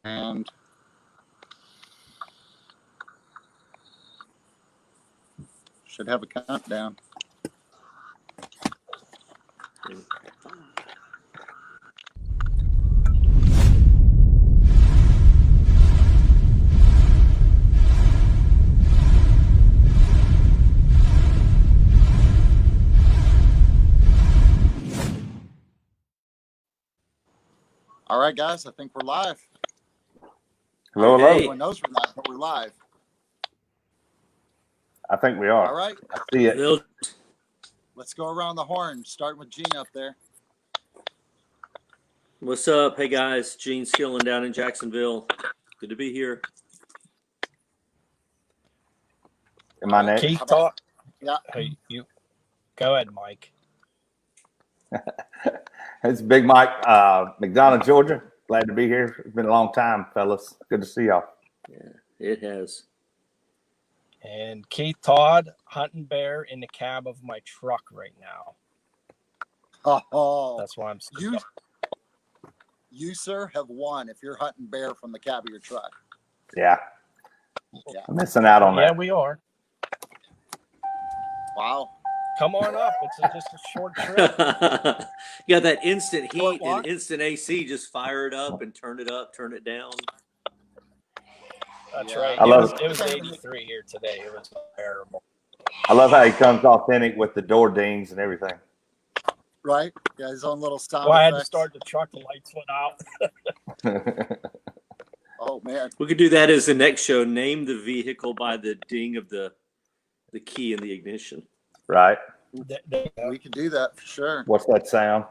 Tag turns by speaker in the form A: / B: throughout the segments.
A: And should have a countdown. All right, guys, I think we're live.
B: Hello, hello.
A: Everyone knows we're live, but we're live.
B: I think we are.
A: All right.
B: I see it.
A: Let's go around the horn, starting with Gene up there.
C: What's up? Hey, guys. Gene Skillen down in Jacksonville. Good to be here.
B: Am I next?
D: Keith talk.
A: Yeah.
D: Hey, you go ahead, Mike.
B: It's Big Mike, McDonough, Georgia. Glad to be here. It's been a long time, fellas. Good to see y'all.
C: Yeah, it has.
D: And Keith Todd, hunting bear in the cab of my truck right now.
A: Oh,
D: That's why I'm
A: you, sir, have won if you're hunting bear from the cab of your truck.
B: Yeah.
A: Yeah.
B: I'm missing out on
D: Yeah,
B: that.
D: we are.
A: Wow.
D: Come on up. It's just a short trip.
C: You got that instant heat
A: What?
C: and instant AC. Just fire it up and turn it up, turn it down.
D: That's
A: Yeah.
D: right.
B: I love
D: It was 83 here today. It was terrible.
B: I love how he comes authentic with the door dings and everything.
A: Right? Yeah, his own little sound
D: Well, I had to
A: effects.
D: start the truck. The lights went out.
A: Oh, man.
C: We could do that as the next show. Name the vehicle by the ding of the key in the ignition.
B: Right.
A: We can do that for sure.
B: What's that sound?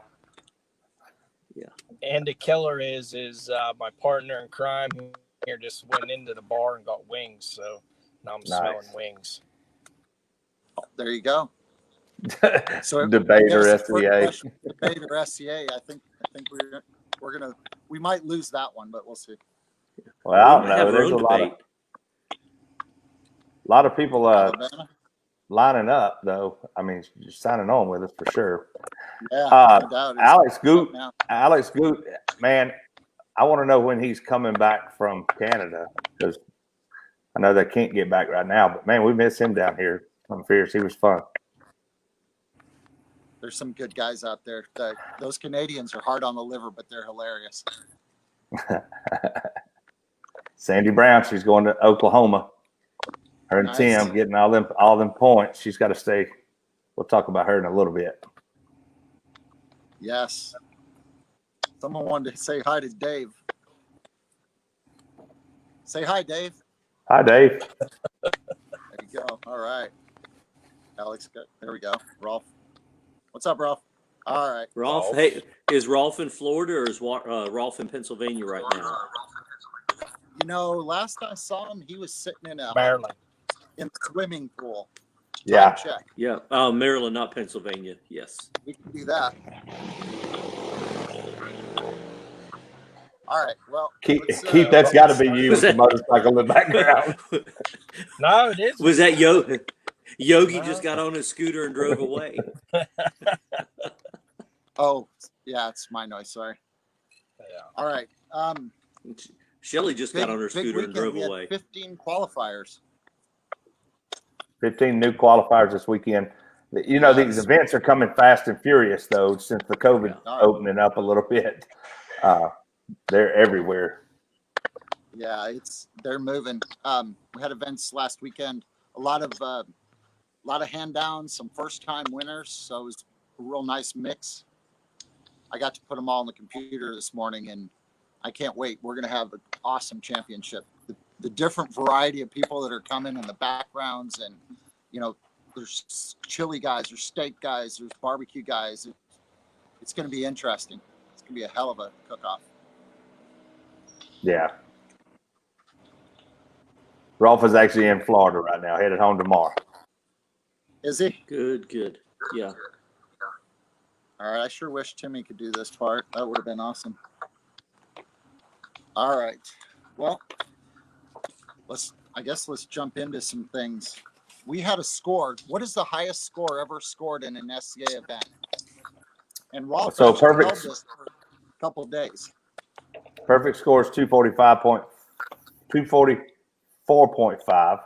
D: And the killer is my partner in crime here just went into the bar and got wings. So now I'm
B: Nice.
D: smelling wings.
A: There you go. So
B: Debater
A: I guess the
B: SCA.
A: first question, Debater SCA. I think we might lose that one, but we'll see.
B: Well, I don't
C: We might
B: know.
C: have our
B: There's
C: own
B: a
C: debate.
B: lot of people
A: Alabama?
B: lining up, though. I mean, signing on with us for sure.
A: Yeah, no doubt.
B: Alex Goot,
A: Now.
B: man, I want to know when he's coming back from Canada, because I know they can't get back right now. But man, we miss him down here on Fierce. He was fun.
A: There's some good guys out there. Those Canadians are hard on the liver, but they're hilarious.
B: Sandy Brown, she's going to Oklahoma. Her and
A: Nice.
B: Tim getting all them points. She's got to stay. We'll talk about her in a little bit.
A: Yes. Someone wanted to say hi to Dave. Say hi, Dave.
B: Hi, Dave.
A: There you go. All right. Alex, there we go. Rolf. What's up, Rolf? All right.
C: Rolf, hey, is Rolf in Florida or is Rolf in Pennsylvania right now?
A: You know, last I saw him, he was sitting in
D: Maryland.
A: the swimming pool.
B: Yeah.
A: Time check.
C: Yeah. Oh, Maryland, not Pennsylvania. Yes.
A: We can do that. All right. Well,
B: Keith,
A: let's,
B: that's got to be you with the motorcycle in the background.
D: No, it is.
C: Was that Yogi? Yogi
D: No.
C: just got on his scooter and drove away.
A: Oh, yeah, it's my noise. Sorry.
D: Yeah.
A: All right.
C: Shelly just got on her scooter and
A: weekend.
C: drove
A: We had
C: away.
A: 15 qualifiers.
B: 15 new qualifiers this weekend. You know, these events are coming fast and furious, though, since the COVID opening up a little bit. They're everywhere.
A: Yeah, they're moving. We had events last weekend. A lot of hand downs, some first time winners. So it was a real nice mix. I got to put them all on the computer this morning, and I can't wait. We're going to have an awesome championship. The different variety of people that are coming and the backgrounds, and you know, there's chili guys, there's steak guys, there's barbecue guys. It's going to be interesting. It's going to be a hell of a cook-off.
B: Yeah. Rolf is actually in Florida right now, headed home tomorrow.
A: Is he?
C: Good. Yeah.
A: All right. I sure wish Timmy could do this part. That would have been awesome. All right. Well, let's jump into some things. We had a score. What is the highest score ever scored in an SCA event? And Rolf
B: So
A: actually
B: perfect.
A: held this for a couple of days.
B: Perfect score is 244.5,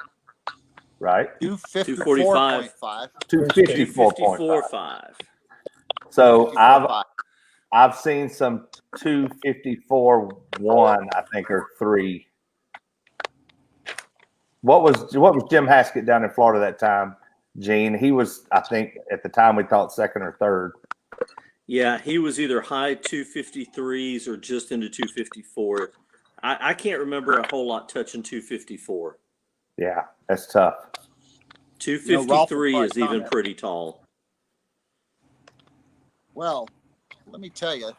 B: right?
A: 254.5.
B: 254.5.
C: 254.5.
B: So
A: 254.5.
B: I've seen some 254.1, I think, or 3. What was Jim Haskett down in Florida that time, Gene? He was, I think, at the time we thought second or third.
C: Yeah, he was either high 253s or just into 254. I can't remember a whole lot touching 254.
B: Yeah, that's tough.
A: Ralph
C: 253 is even
A: comment.
C: pretty tall.
A: Well, let me tell you,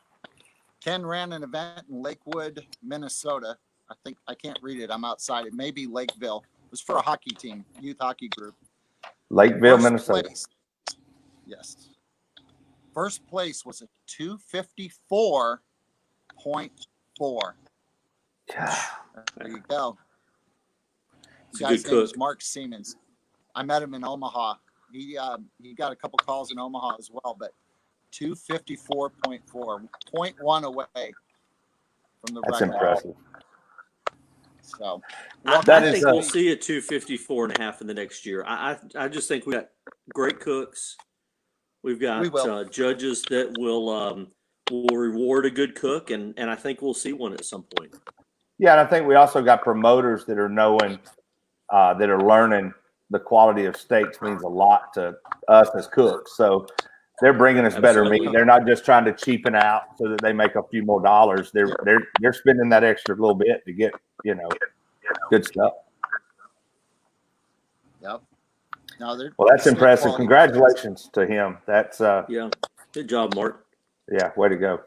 A: Ken ran an event in Lakewood, Minnesota. I can't read it. I'm outside. It may be Lakeville. It was for a hockey team, youth hockey group.
B: Lakeville,
A: First
B: Minnesota.
A: place, yes. First place was a 254.4. There you go.
C: It's
A: The
C: a
A: guy's
C: good
A: name is
C: cook.
A: Mark Siemens. I met him in Omaha. He got a couple calls in Omaha as well, but 254.4, 0.1 away from the
B: That's
A: record.
B: impressive.
A: So,
C: I
B: That
C: think
B: is
C: we'll see a 254.5 in the next year. I just think we got great cooks. We've got
A: We will.
C: judges that will reward a good cook, and I think we'll see one at some point.
B: Yeah, and I think we also got promoters that are knowing, that are learning the quality of steaks means a lot to us as cooks. So they're bringing us better
C: Absolutely.
B: meat. They're not just trying to cheapen out so that they make a few more dollars. They're spending that extra little bit to get good stuff.
A: Yep. No,
B: Well, that's impressive. Congratulations to him. That's
C: Yeah, good job, Mark.
B: yeah, way to go.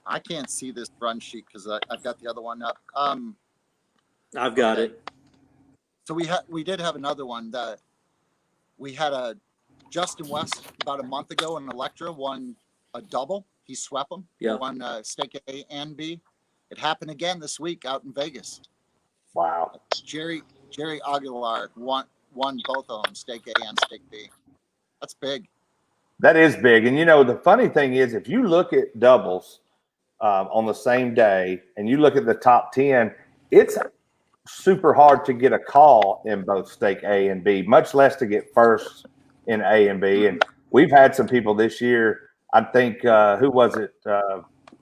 A: I can't see this run sheet because I've got the other one up.
C: I've got
A: Okay.
C: it.
A: So we did have another one that we had a Justin West about a month ago in Electra won a double. He swept them.
C: Yeah.
A: Won stake A and B. It happened again this week out in Vegas.
B: Wow.
A: Jerry Aguilar won both of them, stake A and stake B. That's big.
B: That is big. And the funny thing is, if you look at doubles on the same day and you look at the top 10, it's super hard to get a call in both stake A and B, much less to get first in A and B. And we've had some people this year. I think who was it?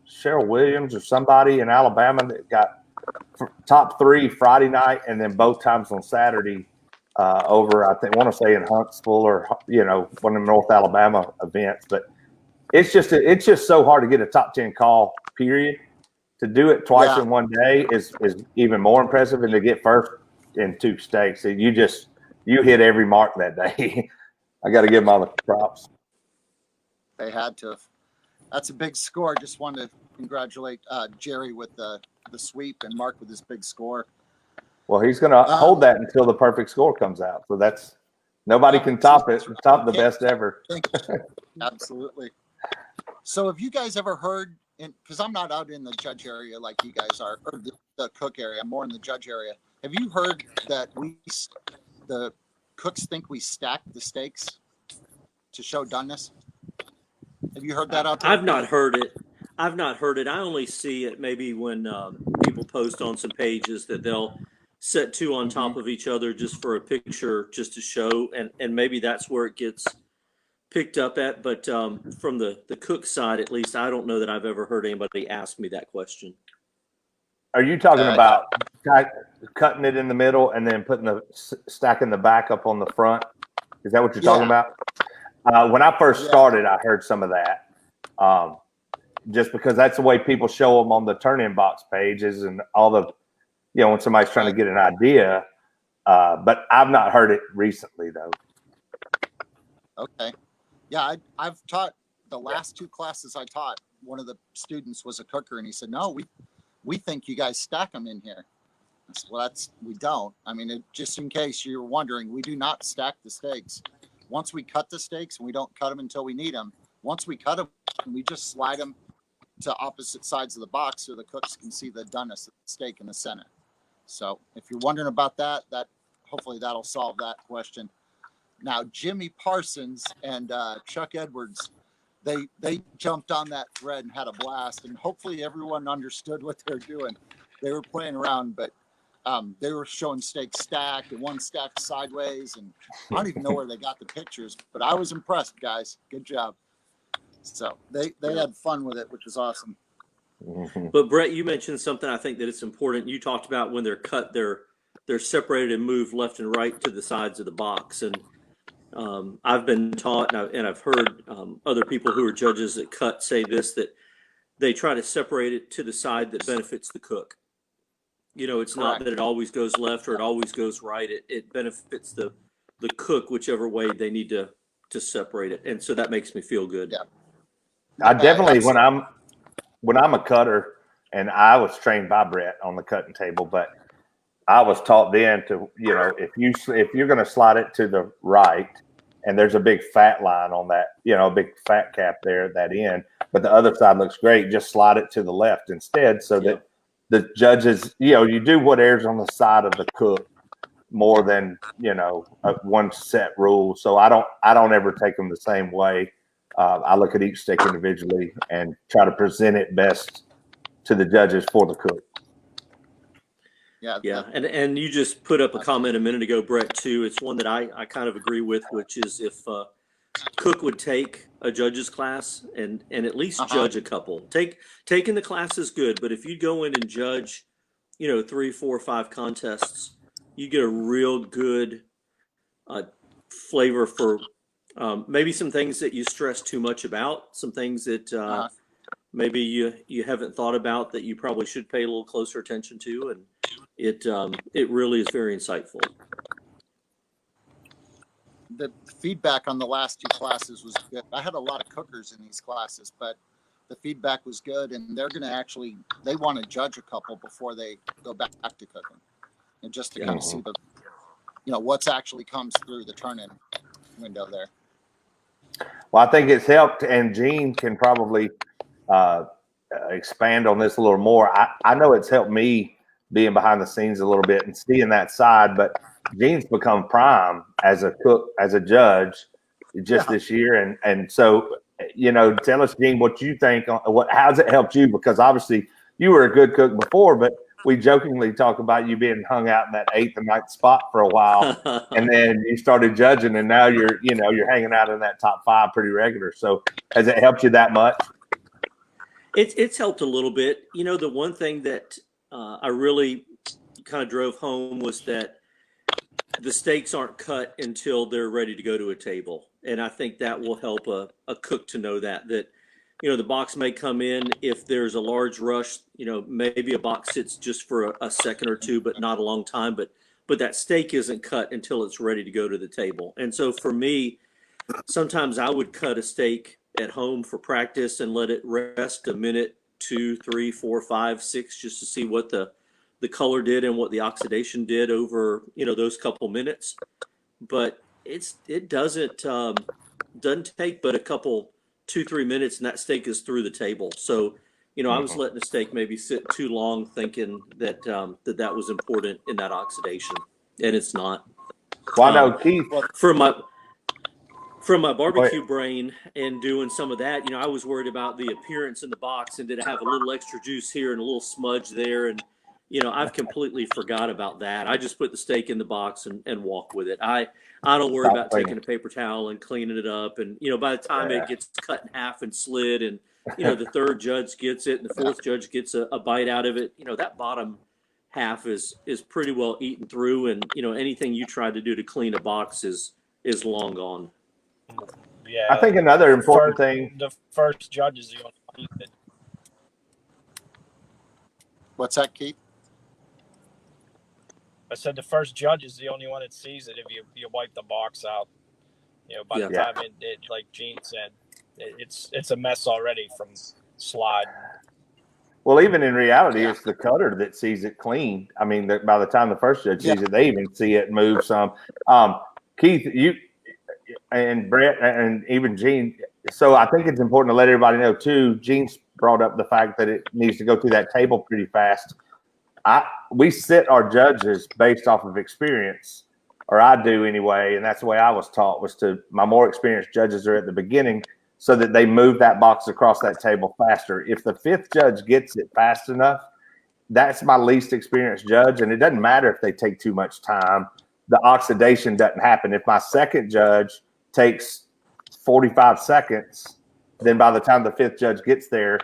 B: Cheryl Williams or somebody in Alabama that got top 3 Friday night, and then both times on Saturday over, I want to say in Huntsville or one of the North Alabama events. But it's just so hard to get a top 10 call. Period. To do it twice in one day is even more impressive, and to get first in 2 stakes, you hit every mark that day. I got to give them all the props.
A: They had to. That's a big score. Just wanted to congratulate Jerry with the sweep and Mark with his big score.
B: Well, he's going to hold that until the perfect score comes out. So that's nobody can top it. Top the best ever.
A: Absolutely. So have you guys ever heard? Because I'm not out in the judge area like you guys are, or the cook area. I'm more in the judge area. Have you heard that the cooks think we stack the steaks to show doneness? Have you heard that out there?
C: I've not heard it. I only see it maybe when people post on some pages that they'll set 2 on top of each other just for a picture, just to show, and maybe that's where it gets picked up at. But from the cook side, at least, I don't know that I've ever heard anybody ask me that question.
B: Are you talking about cutting it in the middle and then stacking the back up on the front? Is that what you're talking about? When I first started, I heard some of that. Just because that's the way people show them on the turn-in box pages and all the, when somebody's trying to get an idea. But I've not heard it recently, though.
A: Okay. Yeah, I've taught the last 2 classes I taught. One of the students was a cooker, and he said, "No, we think you guys stack them in here." I said, "Well, we don't. I mean, just in case you're wondering, we do not stack the steaks. Once we cut the steaks, and we don't cut them until we need them. Once we cut them, we just slide them to opposite sides of the box so the cooks can see the doneness of the steak in the center." So if you're wondering about that hopefully that'll solve that question. Now, Jimmy Parsons and Chuck Edwards they jumped on that thread and had a blast, and hopefully everyone understood what they're doing. They were playing around, but they were showing steaks stacked and one stacked sideways, and I don't even know where they got the pictures, but I was impressed, guys. Good job. So they had fun with it, which was awesome.
C: But Brett, you mentioned something I think that it's important. You talked about when they're cut, they're separated and moved left and right to the sides of the box. And I've been taught, and I've heard other people who are judges that cut say this, that they try to separate it to the side that benefits the cook. You know, it's not
A: Correct.
C: that it always goes left or it always goes right. It benefits the cook whichever way they need to separate it. And so that makes me feel good.
A: Yeah.
B: I definitely, when I'm a cutter, and I was trained by Brett on the cutting table, but I was taught then to, you know, if you're going to slide it to the right, and there's a big fat line on that, you know, a big fat cap there at that end, but the other side looks great, just slide it to the left instead, so that the judges, you know, you do what airs on the side of the cook more than, you know, one set rule. So I don't ever take them the same way. I look at each steak individually and try to present it best to the judges for the cook.
C: Yeah. And you just put up a comment a minute ago, Brett, too. It's one that I kind of agree with, which is if cook would take a judge's class and at least judge a couple. Taking the class is good, but if you go in and judge, you know, 3, 4, 5 contests, you get a real good flavor for maybe some things that you stress too much about, some things that maybe you haven't thought about that you probably should pay a little closer attention to, and it really is very insightful.
A: The feedback on the last 2 classes was good. I had a lot of cookers in these classes, but the feedback was good, and they're going to they want to judge a couple before they go back to cooking, and just to kind of see the, you know, what's actually comes through the turn-in window there.
B: Well, I think it's helped, and Gene can probably expand on this a little more. I know it's helped me being behind the scenes a little bit and seeing that side, but Gene's become prime as a cook, as a judge just this year. And so, you know, tell us, Gene, what you think, how's it helped you? Because obviously you were a good cook before, but we jokingly talk about you being hung out in that 8th and 9th spot for a while, and then you started judging, and now you're hanging out in that top 5 pretty regular. So has it helped you that much?
C: It's helped a little bit. You know, the one thing that I really kind of drove home was that the steaks aren't cut until they're ready to go to a table. And I think that will help a cook to know that, you know, the box may come in if there's a large rush, you know, maybe a box sits just for a second or two, but not a long time. But that steak isn't cut until it's ready to go to the table. And so for me, sometimes I would cut a steak at home for practice and let it rest a minute, 2, 3, 4, 5, 6, just to see what the color did and what the oxidation did over, you know, those couple minutes. But it doesn't take but a couple 2-3 minutes, and that steak is through the table. So, you know, I was letting the steak maybe sit too long, thinking that that was important in that oxidation, and it's not.
B: Well, I know Keith
C: From my barbecue brain and doing some of that, you know, I was worried about the appearance in the box, and did it have a little extra juice here and a little smudge there, and you know, I've completely forgot about that. I just put the steak in the box and walk with it. I don't worry about taking a paper towel and cleaning it up. And, you know, by the time it gets cut in half and slid, and, you know, the 3rd judge gets it and the 4th judge gets a bite out of it, you know, that bottom half is pretty well eaten through. And, you know, anything you try to do to clean a box is long gone.
D: Yeah.
B: I think another important thing.
D: The first judge is the only one that.
A: What's that, Keith?
D: I said the first judge is the only one that sees it if you wipe the box out. You know, by the time it like Gene said, it's a mess already from slide.
B: Well, even in reality, it's the cutter that sees it clean. I mean, by the time the first judge sees it, they even see it move some. Keith, you and Brett and even Gene. So I think it's important to let everybody know too. Gene's brought up the fact that it needs to go through that table pretty fast. We sit our judges based off of experience, or I do anyway, and that's the way I was taught, was to my more experienced judges are at the beginning, so that they move that box across that table faster. If the fifth judge gets it fast enough, that's my least experienced judge, and it doesn't matter if they take too much time. The oxidation doesn't happen. If my second judge takes 45 seconds, then by the time the fifth judge gets there,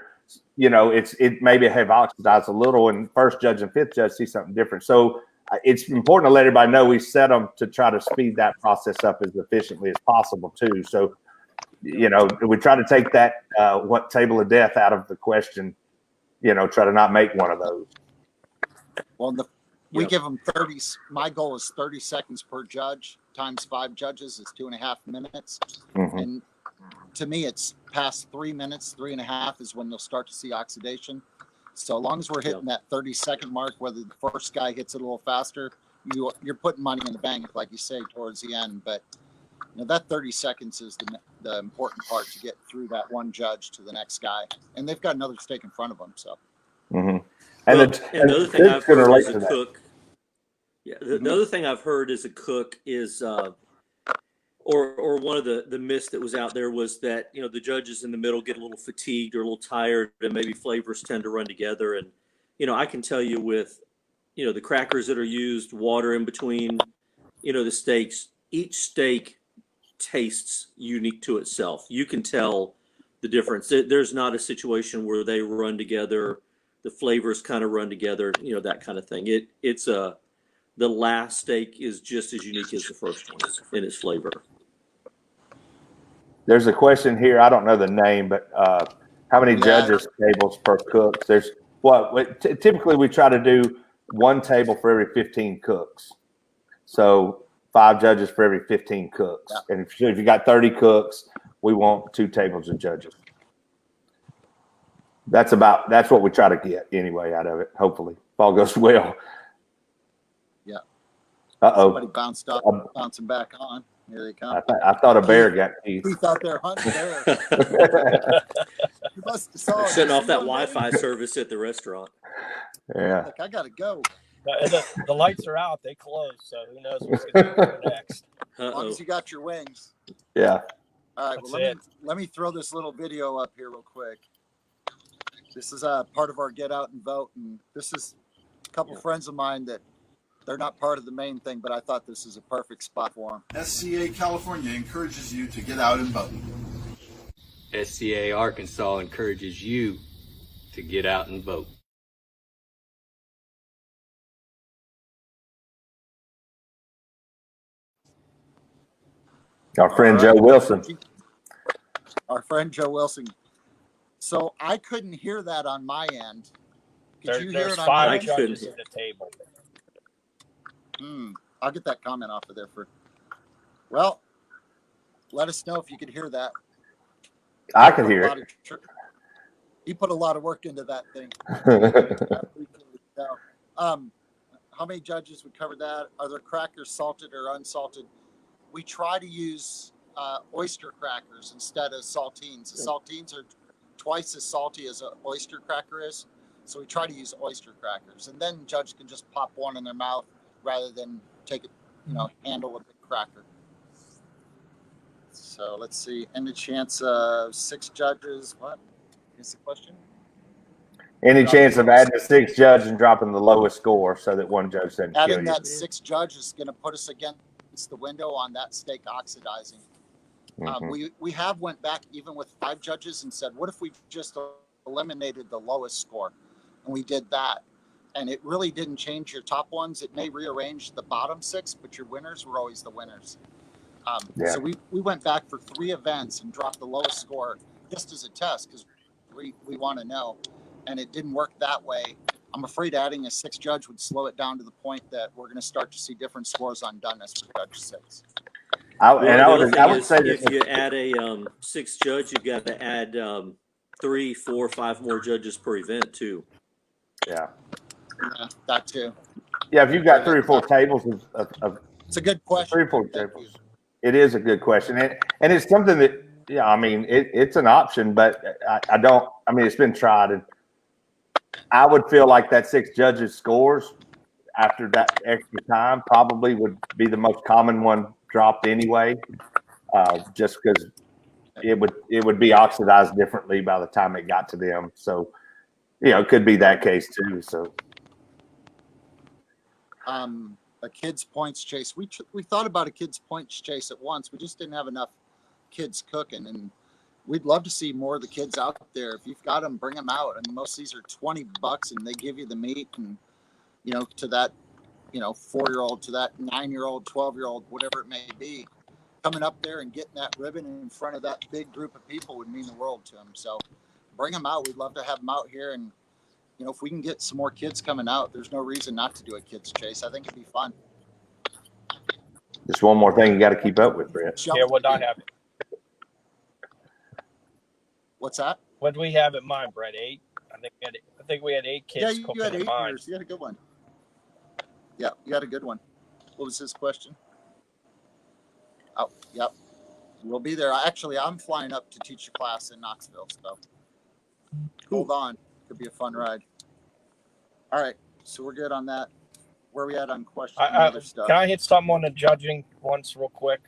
B: you know, it maybe have oxidized a little, and first judge and fifth judge see something different. So it's important to let everybody know we set them to try to speed that process up as efficiently as possible too. So, you know, we try to take that what table of death out of the question. You know, try to not make one of those.
A: Well, we give them 30. My goal is 30 seconds per judge times 5 judges is 2.5 minutes.
B: Mm-hmm.
A: And to me, it's past 3 minutes, 3.5 is when they'll start to see oxidation. So as long as we're hitting that 30-second mark, whether the first guy hits it a little faster, you're putting money in the bank, like you say, towards the end. But you know, that 30 seconds is the important part to get through that one judge to the next guy. And they've got another steak in front of them. So.
B: Mm-hmm.
C: And the other thing I've heard as a cook, the other thing I've heard as a cook is, or one of the myths that was out there was that, you know, the judges in the middle get a little fatigued or a little tired, and maybe flavors tend to run together. And, you know, I can tell you with, you know, the crackers that are used, water in between, you know, the steaks, each steak tastes unique to itself. You can tell the difference. There's not a situation where they run together, the flavors kind of run together, you know, that kind of thing. The last steak is just as unique as the first one in its flavor.
B: There's a question here. I don't know the name, but how many judges tables per cook? There's typically we try to do 1 table for every 15 cooks. So 5 judges for every 15 cooks. Yeah. And if you got 30 cooks, we want 2 tables of judges. That's what we try to get anyway out of it. Hopefully, if all goes well.
A: Yeah.
B: Uh-oh.
A: Somebody bounced up, bouncing back on. Here they come.
B: I thought a bear got teeth.
A: Keith out there hunting bear. You must have saw
C: shutting off that Wi-Fi service at the restaurant.
B: Yeah.
A: Like, I gotta go.
D: The lights are out. They close, so who knows what's going to happen next.
A: As long as you got your wings.
B: Yeah.
A: All right. Well, let me throw this little video up here real quick. This is part of our get out and vote, and this is a couple friends of mine that they're not part of the main thing, but I thought this is a perfect spot for them.
E: SCA California encourages you to get out and vote.
F: SCA Arkansas encourages you to get out and vote.
B: Our friend Joe Wilson.
A: Our friend Joe Wilson. So I couldn't hear that on my end. Could you hear it on my end?
D: There's 5 judges at the table.
A: I'll get that comment off of there well, let us know if you could hear that.
B: I can hear it.
A: He put a lot of work into that thing. How many judges would cover that? Are there crackers salted or unsalted? We try to use oyster crackers instead of saltines. The saltines are twice as salty as an oyster cracker is. So we try to use oyster crackers. And then judges can just pop one in their mouth rather than take it, handle a big cracker. So let's see. Any chance of 6 judges? What is the question?
B: Any chance of adding a 6th judge and dropping the lowest score so that one judge doesn't kill you?
A: Adding that 6th judge is going to put us against the window on that steak oxidizing. Mm-hmm. We have went back even with 5 judges and said, what if we just eliminated the lowest score? And we did that. And it really didn't change your top ones. It may rearrange the bottom 6, but your winners were always the winners. So we went back for 3 events and dropped the lowest score just as a test because we want to know. And it didn't work that way. I'm afraid adding a 6th judge would slow it down to the point that we're going to start to see different scores on doneness for Judge 6.
B: I would say that
C: if you add a 6th judge, you've got to add 3, 4, 5 more judges per event too.
B: Yeah,
A: that too.
B: Yeah, if you've got 3 or 4 tables of
A: it's a good question.
B: 3 or 4 tables. It is a good question, and it's something that it's an option, but it's been tried, and I would feel like that 6 judges scores after that extra time probably would be the most common one dropped anyway, just because it would be oxidized differently by the time it got to them. So, it could be that case too. So,
A: a kids points chase. We thought about a kids points chase at once. We just didn't have enough kids cooking, and we'd love to see more of the kids out there. If you've got them, bring them out. I mean, most of these are $20, and they give you the meat, and to that 4-year-old, to that 9-year-old, 12-year-old, whatever it may be, coming up there and getting that ribbon in front of that big group of people would mean the world to them. So bring them out. We'd love to have them out here, and if we can get some more kids coming out, there's no reason not to do a kids chase. I think it'd be fun.
B: just one more thing you got to keep up with, Brett.
D: Yeah, what I have.
A: What's that?
D: What did we have in mind, Brett? 8? I think we had 8 kids.
A: Yeah,
D: cooking
A: you had
D: in
A: 8
D: mind.
A: years. You had a good one. Yeah, you had a good one. What was his question? Oh, yep. We'll be there. I'm flying up to teach a class in Knoxville, so hold on. Could be a fun ride. All right, so we're good on that. Where are we at on questions and other stuff?
D: Can I hit something on the judging once real quick?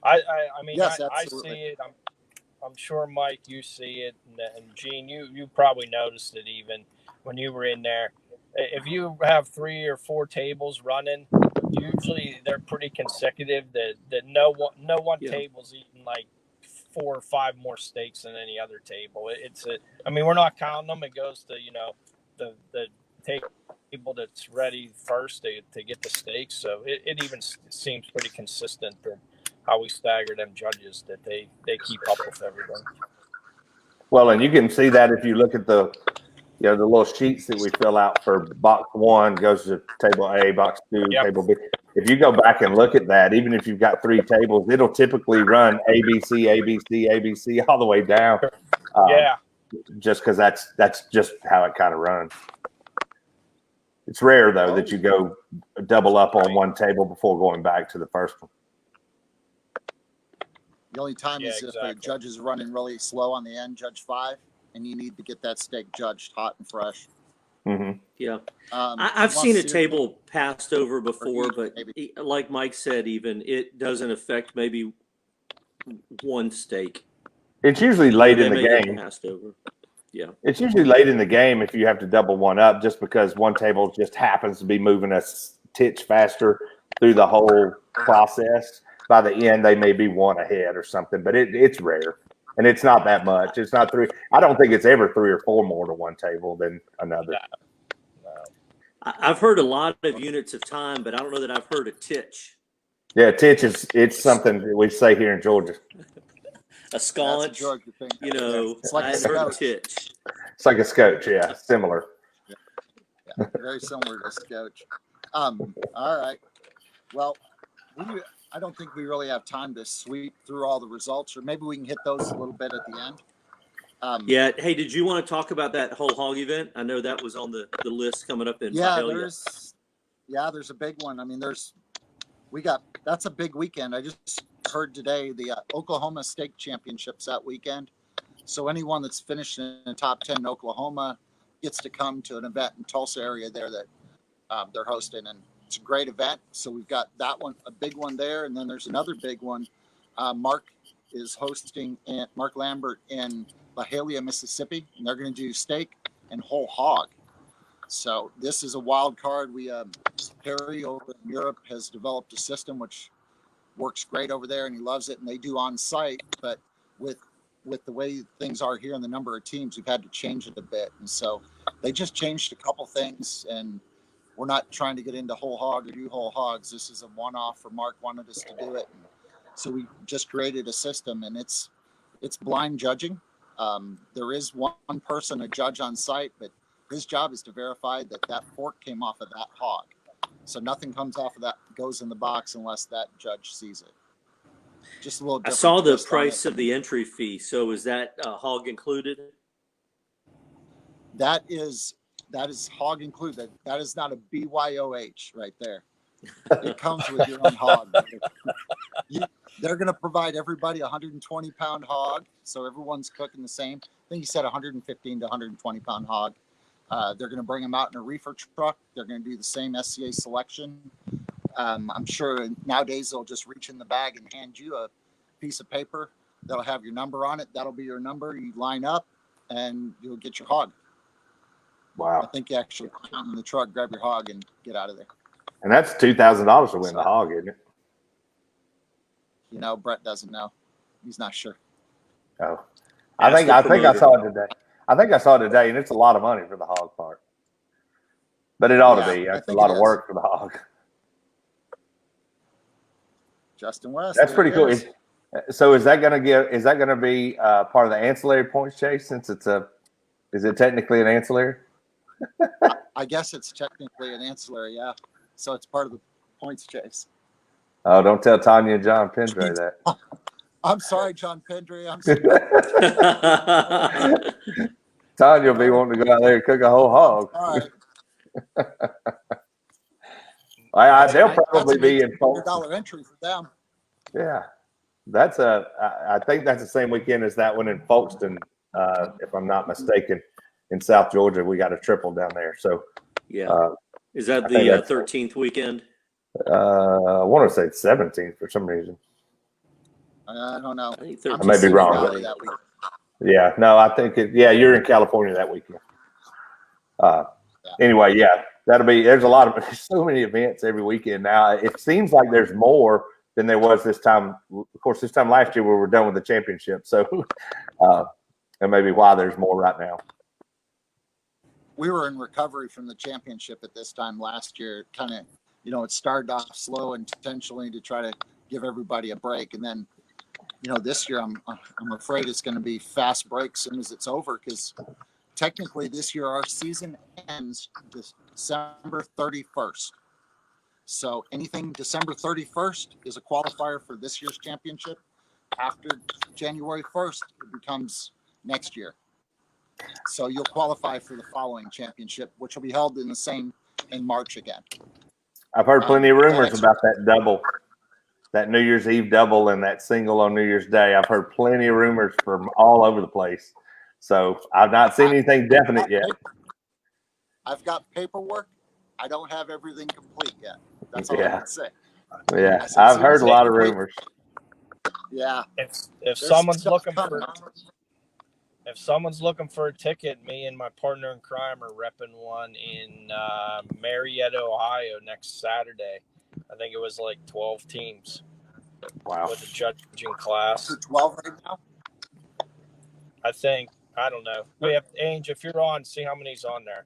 D: I mean,
A: yes,
D: I see it. I'm sure, Mike, you see it, and Gene, you probably noticed it even when you were in there. If you have 3 or 4 tables running, usually they're pretty consecutive. That no one table's eating like 4 or 5 more steaks than any other table. I mean, we're not counting them. It goes to the table that's ready first to get the steaks. So it even seems pretty consistent to how we stagger them judges, that they keep up with everything.
B: Well, and you can see that if you look at the little sheets that we fill out for box 1 goes to table A, box 2, table B. If you go back and look at that, even if you've got 3 tables, it'll typically run ABC, ABC, ABC all the way down. Just because that's just how it kind of runs. It's rare though that you go double up on one table before going back to the first one.
A: The only time is if a judge is running really slow on the end, judge 5, and you need to get that steak judged hot and fresh.
B: Mm-hmm.
C: Yeah. I've seen a table passed over before, but like Mike said, even it doesn't affect maybe one steak.
B: It's usually late in the game.
C: Passed over. Yeah.
B: It's usually late in the game if you have to double one up, just because one table just happens to be moving a titch faster through the whole process. By the end, they may be 1 ahead or something, but it's rare. And it's not that much. It's not 3. I don't think it's ever 3 or 4 more to one table than another.
D: No.
C: I've heard a lot of units of time, but I don't know that I've heard a titch.
B: Yeah, titch it's something that we say here in Georgia.
C: A sconch,
A: it's like
C: I've heard a titch.
B: It's like a scotch, yeah, similar.
A: Yeah, very similar to a scotch. All right. Well, I don't think we really have time to sweep through all the results, or maybe we can hit those a little bit at the end.
C: Hey, did you want to talk about that whole hog event? I know that was on the list coming up in
A: there's a big one. I mean, that's a big weekend. I just heard today the Oklahoma Steak Championships that weekend. So anyone that's finished in the top 10 in Oklahoma gets to come to an event in Tulsa area there that they're hosting, and it's a great event. So we've got that one, a big one there, and then there's another big one. Mark is hosting Mark Lambert in Byhalia, Mississippi, and they're going to do steak and whole hog. So this is a wild card. Harry over in Europe has developed a system which works great over there, and he loves it, and they do on site. But with the way things are here and the number of teams, we've had to change it a bit. And so they just changed a couple things, and we're not trying to get into whole hog or do whole hogs. This is a one-off for Mark wanted us to do it. And so we just created a system, and it's blind judging. There is one person, a judge on site, but his job is to verify that fork came off of that hog. So nothing comes off of that, goes in the box unless that judge sees it. Just a little different.
C: I saw the price of the entry fee. So is that hog included?
A: That is hog included. That is not a BYOH right there. It comes with your own hog. They're going to provide everybody a 120-pound hog, so everyone's cooking the same. I think you said 115 to 120-pound hog. They're going to bring them out in a reefer truck. They're going to do the same SCA selection. I'm sure nowadays they'll just reach in the bag and hand you a piece of paper. That'll have your number on it. That'll be your number. You line up, and you'll get your hog. I
B: Wow.
A: think you actually put it in the truck, grab your hog, and get out of there.
B: And that's $2,000 to win the hog, isn't it?
A: You know, Brett doesn't know. He's not sure.
B: Oh,
C: Ask
B: I
C: the
B: think I
C: promoter.
B: saw it today. I think I saw it today, and it's a lot of money for the hog part. But it ought to be.
A: I
B: It's a
A: think
B: lot
A: it
B: of
A: is.
B: work for the hog.
A: Justin West.
B: That's
A: there
B: pretty
A: he
B: cool.
A: is.
B: So is that going to be part of the ancillary points chase? Since is it technically an ancillary?
A: I guess it's technically an ancillary, yeah. So it's part of the points chase.
B: Oh, don't tell Tanya and John Pendray that.
A: I'm sorry, John Pendry. I'm sorry.
B: Tanya will be wanting to go out there and cook a whole hog.
A: All right.
B: They'll
A: That's
B: probably
A: an
B: be in Folkestone.
A: $800 entry for them.
B: Yeah, I think that's the same weekend as that one in Folkestone, if I'm not mistaken, in South Georgia. We got a triple down there. So
C: Yeah. Is that
B: I think
C: the
B: that's-
C: 13th weekend?
B: I want to say 17th for some reason.
A: I don't know.
C: I think
A: I'm
C: 13th.
B: I may be
A: in
B: wrong.
A: Valley that week.
B: Yeah, no, I think you're in California that weekend. Anyway, yeah, there's a lot of, there's so many events every weekend now. It seems like there's more than there was this time. Of course, this time last year we were done with the championship. So, and maybe why there's more right now.
A: We were in recovery from the championship at this time last year. Kind of, it started off slow intentionally to try to give everybody a break. And then, this year I'm afraid it's going to be fast break as soon as it's over, because technically this year our season ends December 31st. So anything December 31st is a qualifier for this year's championship. After January 1st, it becomes next year. So you'll qualify for the following championship, which will be held in March again.
B: I've heard plenty of rumors about that double, that New Year's Eve double and that single on New Year's Day. I've heard plenty of rumors from all over the place. So I've not seen anything definite yet.
A: I've got paperwork. I don't have everything complete yet. That's all I can say.
B: Yeah, I've heard a lot of rumors.
A: Yeah.
D: If someone's looking for a ticket, me and my partner in crime are repping one in Marietta, Ohio next Saturday. I think it was like 12 teams.
B: Wow.
D: With a judging class.
A: Is it 12 right now?
D: I think. I don't know. We have Ange, if you're on, see how many's on there.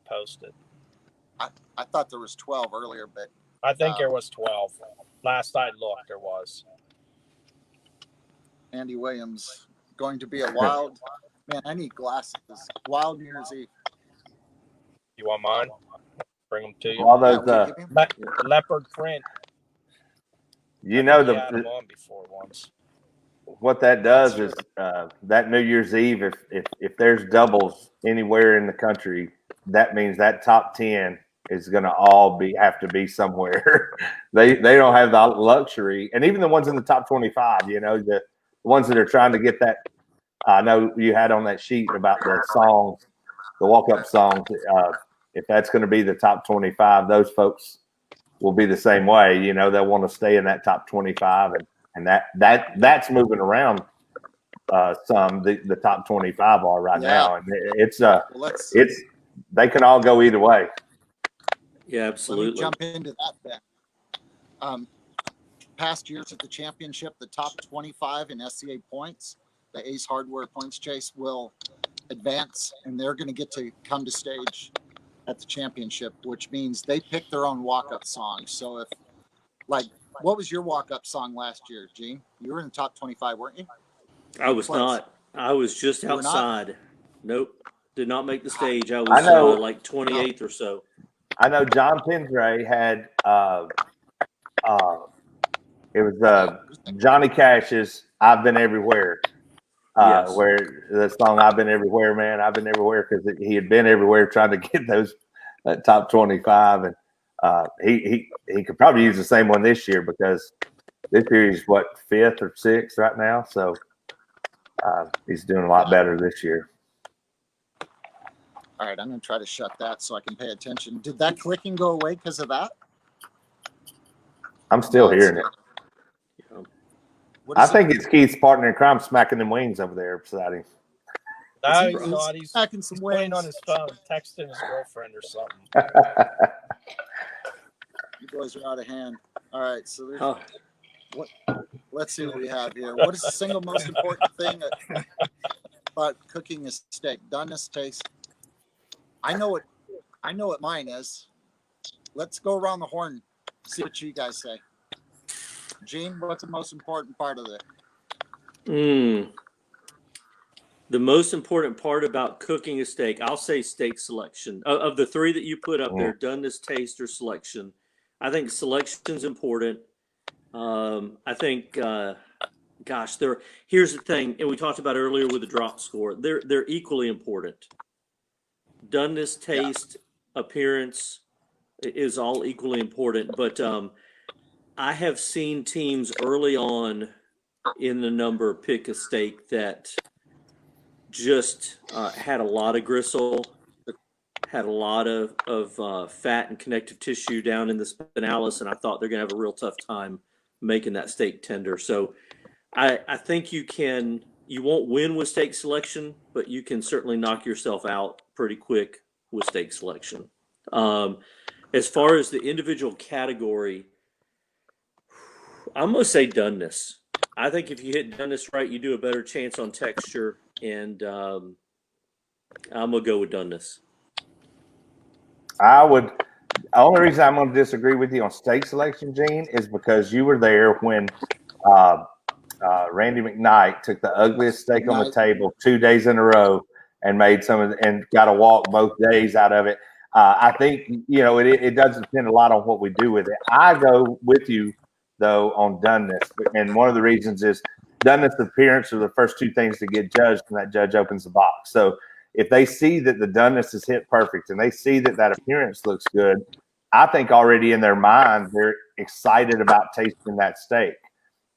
D: Post it.
A: I thought there was 12 earlier, but
D: I think there was 12. Last I looked, there was.
A: Andy Williams going to be a wild man. I need glasses. Wild New Year's Eve.
D: You want mine? Bring them to you.
B: All those,
D: leopard print.
B: You know,
D: I had them on before once.
B: What that does is that New Year's Eve, if there's doubles anywhere in the country, that means that top 10 is going to all have to be somewhere. They don't have the luxury, and even the ones in the top 25, the ones that are trying to get that. I know you had on that sheet about the songs, the walk-up songs. If that's going to be the top 25, those folks will be the same way. They'll want to stay in that top 25, and that's moving around. Some the top 25 are right now, and it's they can all go either way.
C: Yeah, absolutely.
A: Let me jump into that then. Past years at the championship, the top 25 in SCA points, the Ace Hardware Points Chase, will advance, and they're going to get to come to stage at the championship, which means they pick their own walk-up song. So what was your walk-up song last year, Gene? You were in the top 25, weren't you?
C: I was not. I was just outside. Nope. Did not make the stage. I was like 28th or so.
B: I know John Pendray had it was Johnny Cash's "I've Been Everywhere,"
C: Yes.
B: where the song "I've Been Everywhere, Man, I've Been Everywhere," because he had been everywhere trying to get those top 25, and he could probably use the same one this year, because this year he's 5th or 6th right now, so he's doing a lot better this year.
A: All right, I'm going to try to shut that so I can pay attention. Did that clicking go away because of that?
B: I'm still hearing it. I think it's Keith's partner in crime smacking them wings over there beside him.
D: No, he's not. He's
A: smacking some
D: playing
A: wings
D: on his phone, texting his girlfriend or something.
A: You boys are out of hand. All right, so there's,
C: Oh,
A: let's see what we have here. What is the single most important thing about cooking a steak? Doneness, taste. I know what mine is. Let's go around the horn. See what you guys say. Gene, what's the most important part of it?
C: the most important part about cooking a steak, I'll say steak selection. Of the three that you put up there, doneness, taste, or selection, I think selection's important. I think, here's the thing, and we talked about earlier with the drop score. They're equally important. Doneness, taste, appearance is all equally important. But I have seen teams early on in the number pick a steak that just had a lot of gristle, had a lot of fat and connective tissue down in the spinalis, and I thought they're going to have a real tough time making that steak tender. So I think you won't win with steak selection, but you can certainly knock yourself out pretty quick with steak selection. As far as the individual category, I'm going to say doneness. I think if you hit doneness right, you do a better chance on texture, and I'm going to go with doneness.
B: The only reason I'm going to disagree with you on steak selection, Gene, is because you were there when Randy McKnight took the ugliest steak on the table 2 days in a row and made and got a walk both days out of it. I think, it does depend a lot on what we do with it. I go with you, though, on doneness. And one of the reasons is doneness and appearance are the first two things to get judged when that judge opens the box. So if they see that the doneness is hit perfect and they see that appearance looks good, I think already in their mind, they're excited about tasting that steak.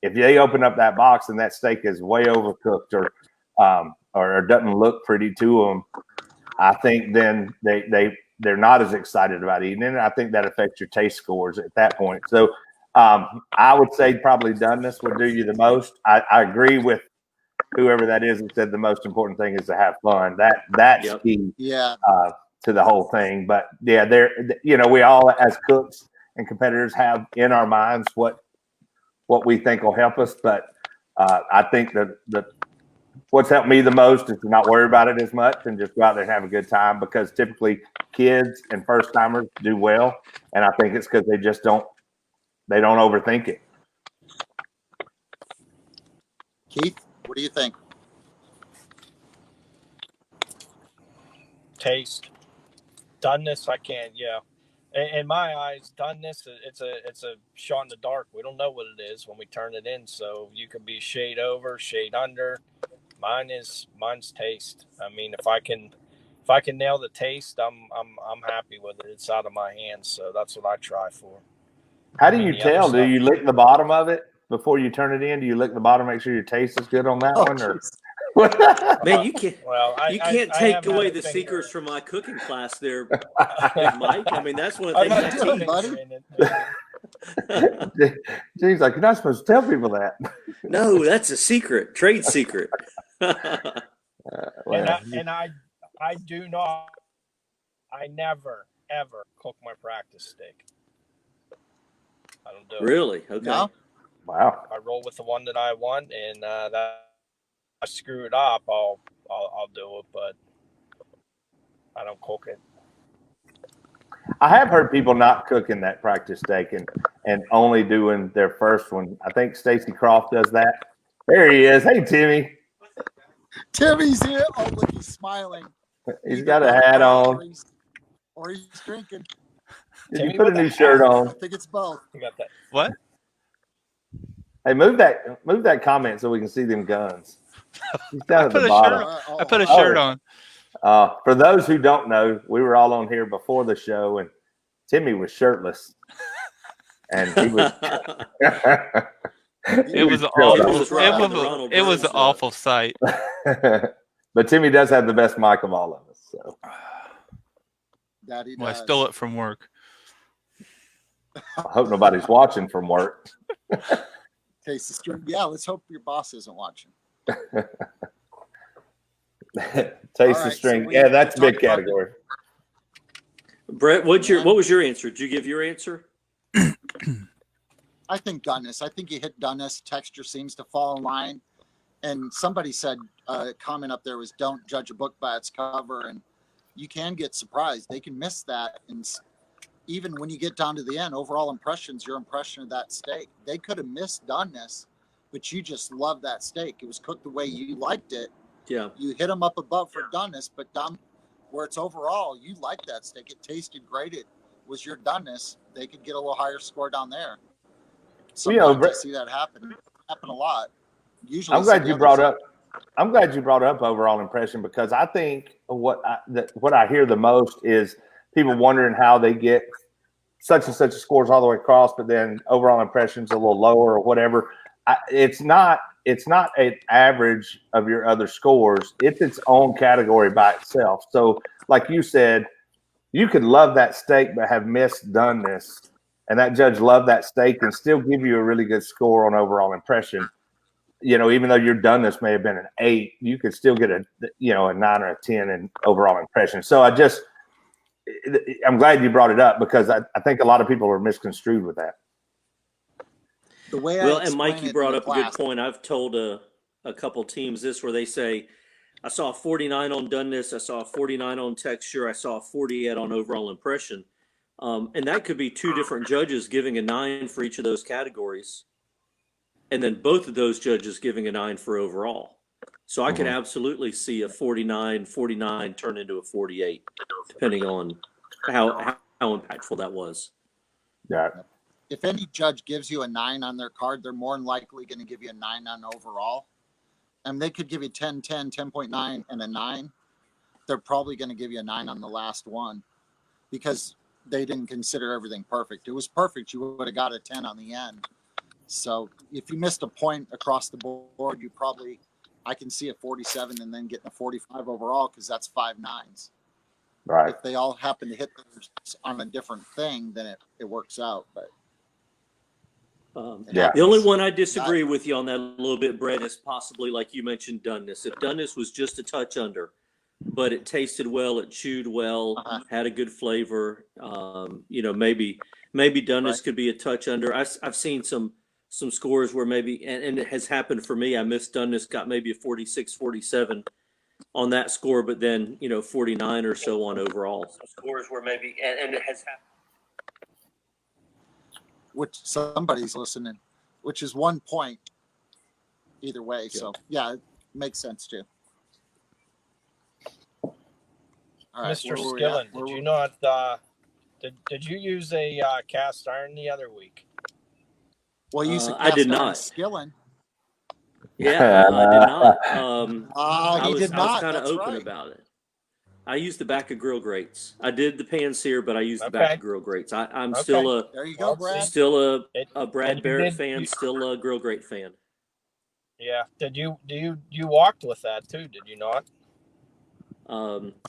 B: If they open up that box and that steak is way overcooked or doesn't look pretty to them, I think then they're not as excited about eating it. And I think that affects your taste scores at that point. So I would say probably doneness would do you the most. I agree with whoever that is that said the most important thing is to have fun. That's key to the whole thing. But yeah, we all as cooks and competitors have in our minds what we think will help us. But I think that what's helped me the most is to not worry about it as much and just go out there and have a good time, because typically kids and first timers do well. And I think it's because they just don't overthink it.
A: Keith, what do you think?
D: Taste. Doneness, I can't, In my eyes, doneness, it's a shot in the dark. We don't know what it is when we turn it in. So you could be shade over, shade under. Mine's taste. I mean, if I can nail the taste, I'm happy with it. It's out of my hands, so that's what I try for.
B: How do you tell? Do you lick the bottom of it before you turn it in? Do you lick the bottom, make sure your taste is good on that one? Or
C: man, you can't take away the secrets from my cooking class there, Mike. I mean, that's one of the things I teach.
B: Gene's like, you're not supposed to tell people that.
C: No, that's a secret, trade secret.
D: I never ever cook my practice steak. I don't do it.
C: Really? Okay. No?
B: Wow.
D: I roll with the one that I want, and that I screw it up, I'll do it, but I don't cook it.
B: I have heard people not cooking that practice steak and only doing their first one. I think Stacy Croft does that. There he is. Hey, Timmy.
A: Timmy's here. Oh, look, he's smiling.
B: He's got a hat on.
A: Or he's drinking.
B: Did you put a new shirt on?
A: I think it's both.
D: You got that.
G: What?
B: Hey, move that comment so we can see them guns. He's down at the bottom.
G: I put a shirt on.
B: For those who don't know, we were all on here before the show, and Timmy was shirtless, and he was.
G: It was an awful sight.
B: But Timmy does have the best mic of all of us. So.
G: I stole it from work.
B: I hope nobody's watching from work.
A: Taste the string. Yeah, let's hope your boss isn't watching.
B: Taste the string. Yeah, that's a big category.
C: Brett, what was your answer? Did you give your answer?
A: I think doneness. I think you hit doneness. Texture seems to fall in line. And somebody said a comment up there was, "Don't judge a book by its cover," and you can get surprised. They can miss that, and even when you get down to the end, overall impressions, your impression of that steak, they could have missed doneness, but you just love that steak. It was cooked the way you liked it.
C: Yeah.
A: You hit them up above for doneness, but where it's overall, you like that steak. It tasted great. It was your doneness. They could get a little higher score down there. Sometimes I see that happen. It happen a lot. Usually,
B: I'm glad you brought up overall impression, because I think what I hear the most is people wondering how they get such and such scores all the way across, but then overall impressions a little lower or whatever. It's not an average of your other scores. It's its own category by itself. So, like you said, you could love that steak but have missed doneness, and that judge loved that steak and still give you a really good score on overall impression. You know, even though your doneness may have been an 8, you could still get a 9 or a 10 in overall impression. So I'm glad you brought it up, because I think a lot of people are misconstrued with that.
A: The way
C: and Mike, you brought up a good point. I've told a couple teams this, where they say, I saw a 49 on doneness, I saw a 49 on texture, I saw a 48 on overall impression. And that could be 2 different judges giving a 9 for each of those categories. And then both of those judges giving a 9 for overall. So I could absolutely see a 49 turn into a 48, depending on how impactful that was.
B: Yeah.
A: If any judge gives you a 9 on their card, they're more than likely going to give you a 9 on overall. And they could give you 10, 10, 10.9, and a 9. They're probably going to give you a 9 on the last one, because they didn't consider everything perfect. It was perfect. You would have got a 10 on the end. So if you missed a point across the board, I can see a 47 and then getting a 45 overall, because that's 5 9s.
B: Right.
A: If they all happen to hit on a different thing, then it works out. But
C: the only one I disagree with you on that a little bit, Brett, is possibly, like you mentioned, doneness. If doneness was just a touch under, but it tasted well, it chewed well, had a good flavor, maybe doneness could be a touch under. I've seen some scores where maybe, and it has happened for me, I missed doneness, got maybe a 46, 47 on that score, but then, 49 or so on overall. Some scores where maybe, and it has happened.
A: Which somebody's listening, which is 1 point either way. So yeah, it makes sense too. All right,
D: Mr. Skillen, did you not? Did you use a cast iron the other week?
A: Well, you said
C: I did not.
A: Skillen.
C: Yeah, I did not.
A: He did not.
C: I was kind of
A: That's
C: open
A: right.
C: about it. I used the back of grill grates. I did the pan sear, but I used the back of grill grates. I'm still
A: there you go, Brad.
C: Still a Brad Barrett fan, still a grill grate fan.
D: Yeah. Did you walked with that too? Did you not?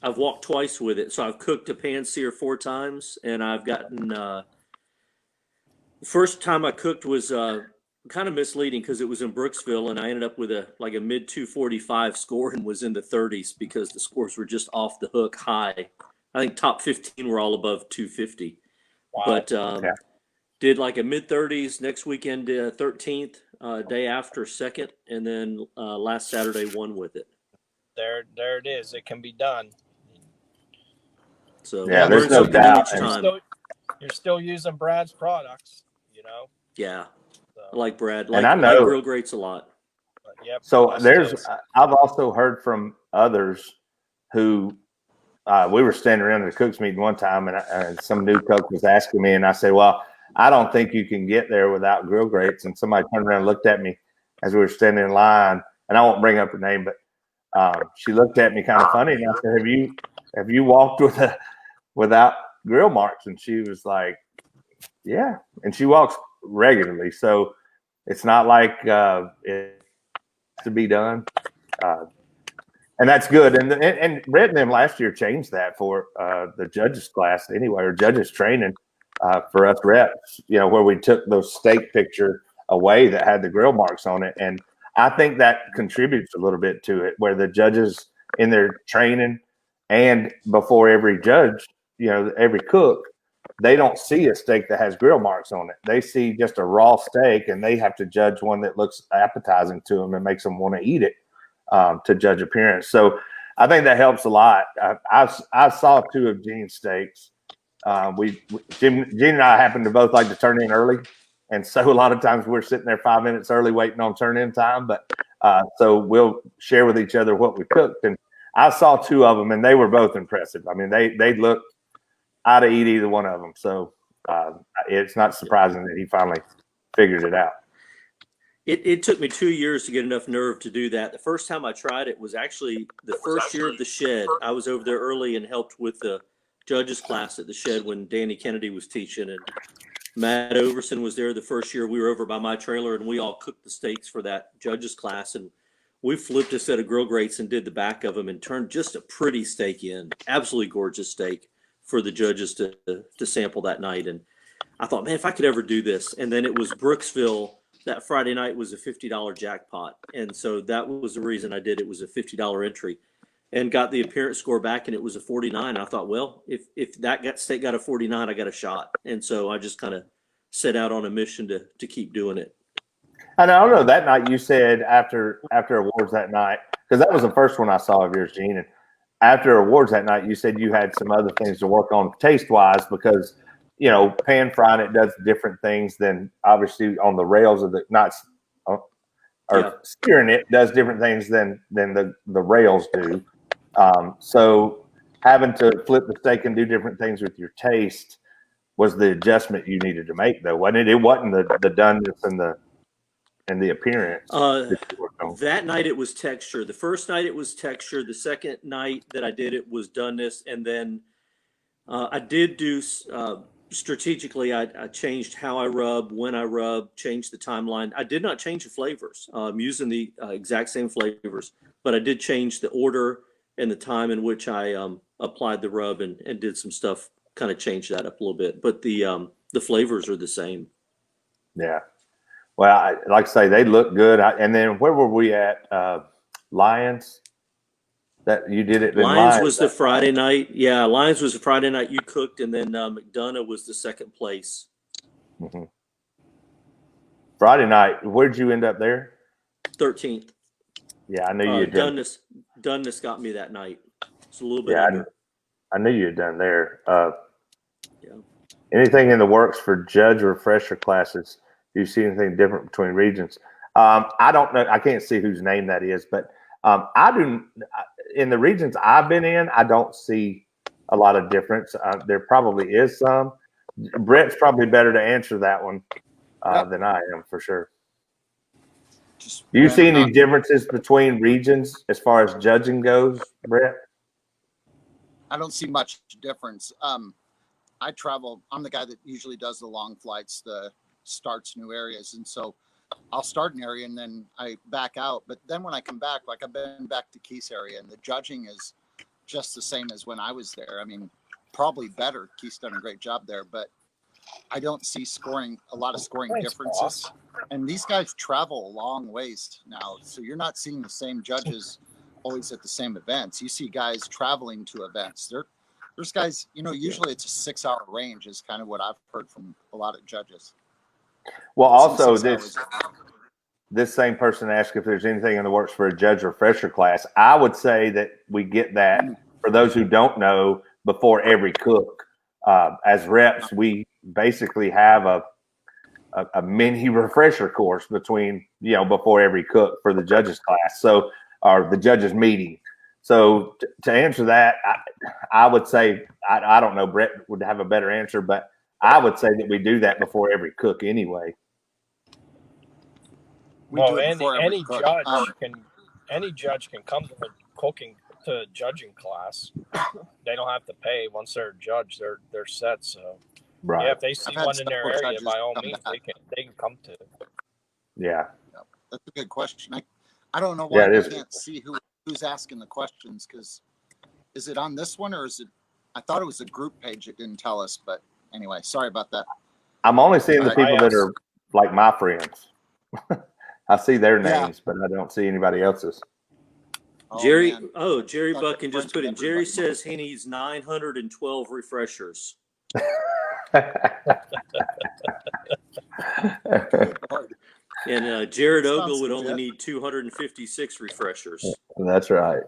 C: I've walked twice with it. So I've cooked a pan sear 4 times, and I've gotten the first time I cooked was kind of misleading, because it was in Brooksville, and I ended up with a mid 245 score and was in the 30s, because the scores were just off the hook high. I think top 15 were all above 250. Wow. But did like a mid 30s next weekend, 13th, day after 2nd, and then last Saturday won with it.
D: There it is. It can be done.
C: So
B: yeah, there's no doubt.
D: You're still using Brad's products,
C: Yeah. I like Brad.
B: And I know
C: grill grates a lot.
D: Yep.
B: So I've also heard from others who we were standing around at a cook's meeting one time, and some new cook was asking me, and I said, well, I don't think you can get there without grill grates. And somebody turned around and looked at me as we were standing in line, and I won't bring up her name, but she looked at me kind of funny, and I said, have you walked without grill marks? And she was like, yeah. And she walks regularly, so it's not like it has to be done, and that's good. And Brett and them last year changed that for the judges class anyway, or judges training for us reps. Where we took those steak picture away that had the grill marks on it. And I think that contributes a little bit to it, where the judges in their training and before every judge, every cook, they don't see a steak that has grill marks on it. They see just a raw steak, and they have to judge one that looks appetizing to them and makes them want to eat it to judge appearance. So I think that helps a lot. I saw 2 of Gene's steaks. Gene and I happen to both like to turn in early. And so a lot of times we're sitting there 5 minutes early waiting on turn in time. But so we'll share with each other what we cooked. And I saw 2 of them, and they were both impressive. I mean, they looked, I'd eat either one of them. So it's not surprising that he finally figured it out.
C: It took me 2 years to get enough nerve to do that. The first time I tried it was actually the first year of the shed. I was over there early and helped with the judges class at the shed when Danny Kennedy was teaching, and Matt Overson was there the first year. We were over by my trailer, and we all cooked the steaks for that judges class, and we flipped a set of grill grates and did the back of them and turned just a pretty steak in. Absolutely gorgeous steak for the judges to sample that night. And I thought, man, if I could ever do this. And then it was Brooksville. That Friday night was a $50 jackpot. And so that was the reason I did it. Was a $50 entry, and got the appearance score back, and it was a 49. I thought, well, if that steak got a 49, I got a shot. And so I just kind of set out on a mission to keep doing it.
B: And I don't know, that night you said after awards that night, because that was the first one I saw of yours, Gene. And after awards that night, you said you had some other things to work on taste-wise, because pan frying it does different things than obviously on the rails of the searing it does different things than the rails do. So having to flip the steak and do different things with your taste was the adjustment you needed to make, though, wasn't it? It wasn't the doneness and the appearance.
C: That night it was texture. The first night it was texture. The second night that I did it was doneness, and then I did do strategically. I changed how I rub, when I rub, changed the timeline. I did not change the flavors. I'm using the exact same flavors, but I did change the order and the time in which I applied the rub and did some stuff, kind of changed that up a little bit. But the flavors are the same.
B: Yeah. Well, like I say, they look good. And then where were we at? Lions? That you did it in
C: Lions was the Friday night. Yeah, Lions was the Friday night you cooked, and then McDonough was the second place.
B: Mm-hmm. Friday night, where'd you end up there?
C: 13th.
B: Yeah, I knew you had done.
C: Doneness got me that night. It's a little bit.
B: Yeah, I knew you had done there. Anything in the works for judge refresher classes? Do you see anything different between regions? I don't know. I can't see whose name that is, but I do. In the regions I've been in, I don't see a lot of difference. There probably is some. Brett's probably better to answer that one than I am, for sure. Do you see any differences between regions as far as judging goes, Brett?
A: I don't see much difference. I travel. I'm the guy that usually does the long flights, starts new areas, and so I'll start an area and then I back out. But then when I come back, like I've been back to Keith's area, and the judging is just the same as when I was there. I mean, probably better. Keith's done a great job there, but I don't see a lot of scoring differences.
D: Boss.
A: And these guys travel a long ways now, so you're not seeing the same judges always at the same events. You see guys traveling to events. There's guys, usually it's a 6-hour range is kind of what I've heard from a lot of judges.
B: Well, also this same person asked if there's anything in the works for a judge refresher class. I would say that we get that, for those who don't know, before every cook. As reps, we basically have a mini refresher course before every cook for the judges class. So, or the judges meeting. So to answer that, I would say, I don't know, Brett would have a better answer, but I would say that we do that before every cook anyway.
D: Any judge can come to the judging class. They don't have to pay once they're a judge. They're set. So
B: right.
D: Yeah, if they see one in their area, by all means, they can come to it.
B: Yeah,
A: that's a good question. I don't know why I can't see who's asking the questions, because is it on this one or is it? I thought it was a group page. It didn't tell us, but anyway, sorry about that.
B: I'm only seeing the people that are like my friends. I see their
A: Yeah.
B: names, but I don't see anybody else's.
C: Jerry,
A: man.
C: Jerry
A: Thought
C: Buckin
A: the
C: just put in.
A: French
C: Jerry
A: everybody.
C: says he needs 912 refreshers. And Jared
A: Sounds
C: Ogle would only
A: legit.
C: need 256 refreshers.
B: That's right.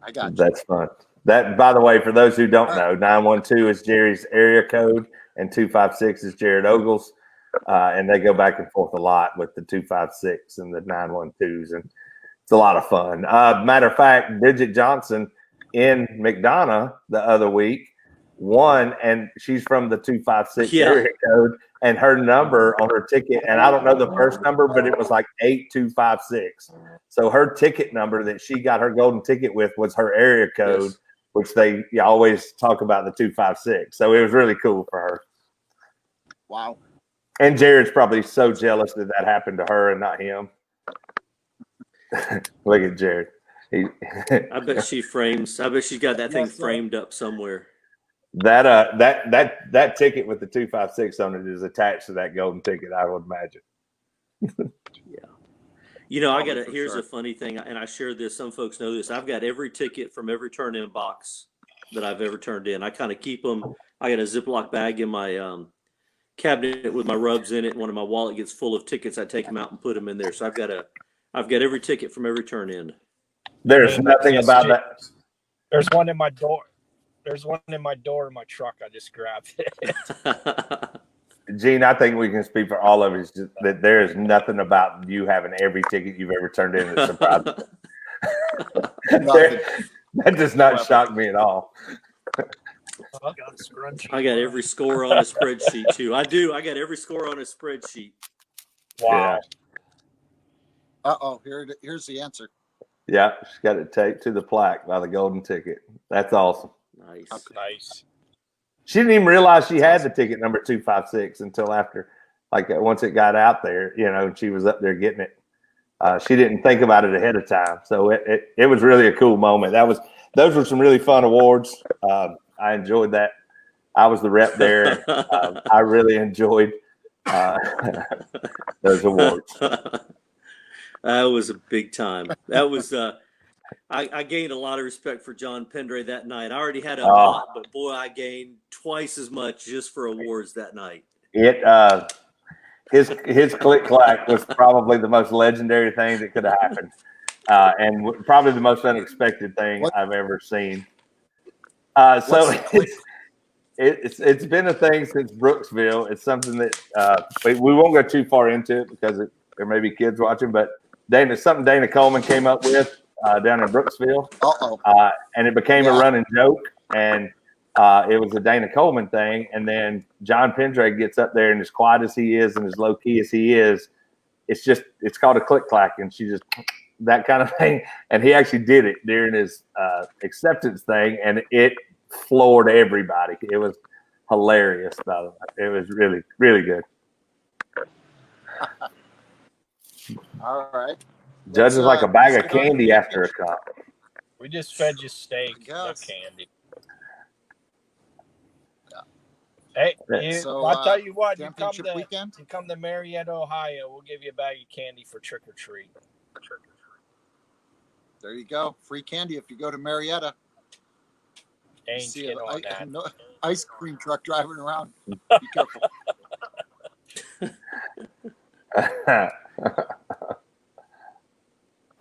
A: I got you.
B: That's fun. That, by the way, for those who don't
A: All
B: know, 912 is Jerry's area code, and 256 is Jared Ogle's, and they go back and forth a lot with the 256 and the 912s, and it's a lot of fun. Matter of fact, Bridget Johnson in McDonough the other week won, and she's from the 256
C: Yeah.
B: area code, and her number on her ticket, and I don't know the first number, but it was like 8256. So her ticket number that she got her golden ticket with was her area code,
C: Yes.
B: which they always talk about the 256. So it was really cool for her.
A: Wow.
B: And Jared's probably so jealous that that happened to her and not him. Look at Jared.
C: I bet she's got that thing
A: Yes, sir.
C: framed up somewhere.
B: That ticket with the 256 on it is attached to that golden ticket, I would imagine.
C: You know,
A: Probably for
C: here's
A: sure.
C: a funny thing, and I shared this. Some folks know this. I've got every ticket from every turn-in box that I've ever turned in. I kind of keep them. I got a Ziploc bag in my cabinet with my rubs in it. And when my wallet gets full of tickets, I take them out and put them in there. So I've got every ticket from every turn-in.
B: There's nothing about that.
D: There's one in my door. There's one in my door in my truck. I just grabbed it.
B: Gene, I think we can speak for all of us that there is nothing about you having every ticket you've ever turned in that surprises
A: Nothing.
B: That does not shock me at all.
C: I got every score on a spreadsheet too. I do. I got every score on a spreadsheet.
D: Wow.
A: Uh-oh, here's the answer.
B: Yeah, she's got it taped to the plaque by the golden ticket. That's awesome.
C: Nice.
D: Nice.
B: She didn't even realize she had the ticket number 256 until after, like once it got out there, and she was up there getting it. She didn't think about it ahead of time. So it was really a cool moment. Those were some really fun awards. I enjoyed that. I was the rep there. I really enjoyed those awards.
C: That was a big time. That was I gained a lot of respect for John Pendray that night. I already had a lot, but boy, I gained twice as much just for awards that night.
B: His click clack was probably the most legendary thing that could have happened, and probably the most unexpected thing I've ever seen. So it's been a thing since Brooksville. It's something that we won't go too far into it because there may be kids watching, but something Dana Coleman came up with down in Brooksville. And it became a running joke, and it was a Dana Coleman thing. And then John Pendray gets up there, and as quiet as he is and as low key as he is, it's called a click clack, and she just that kind of thing. And he actually did it during his acceptance thing, and it floored everybody. It was hilarious, by the way. It was really, really good.
A: All right.
B: Judges like a bag of candy after a cup.
D: We just fed you steak, no candy. Hey, I'll tell you what. You come to Marietta, Ohio. We'll give you a bag of candy for trick or treat.
A: There you go. Free candy if you go to Marietta.
D: See
A: no ice cream truck driving around. Be careful.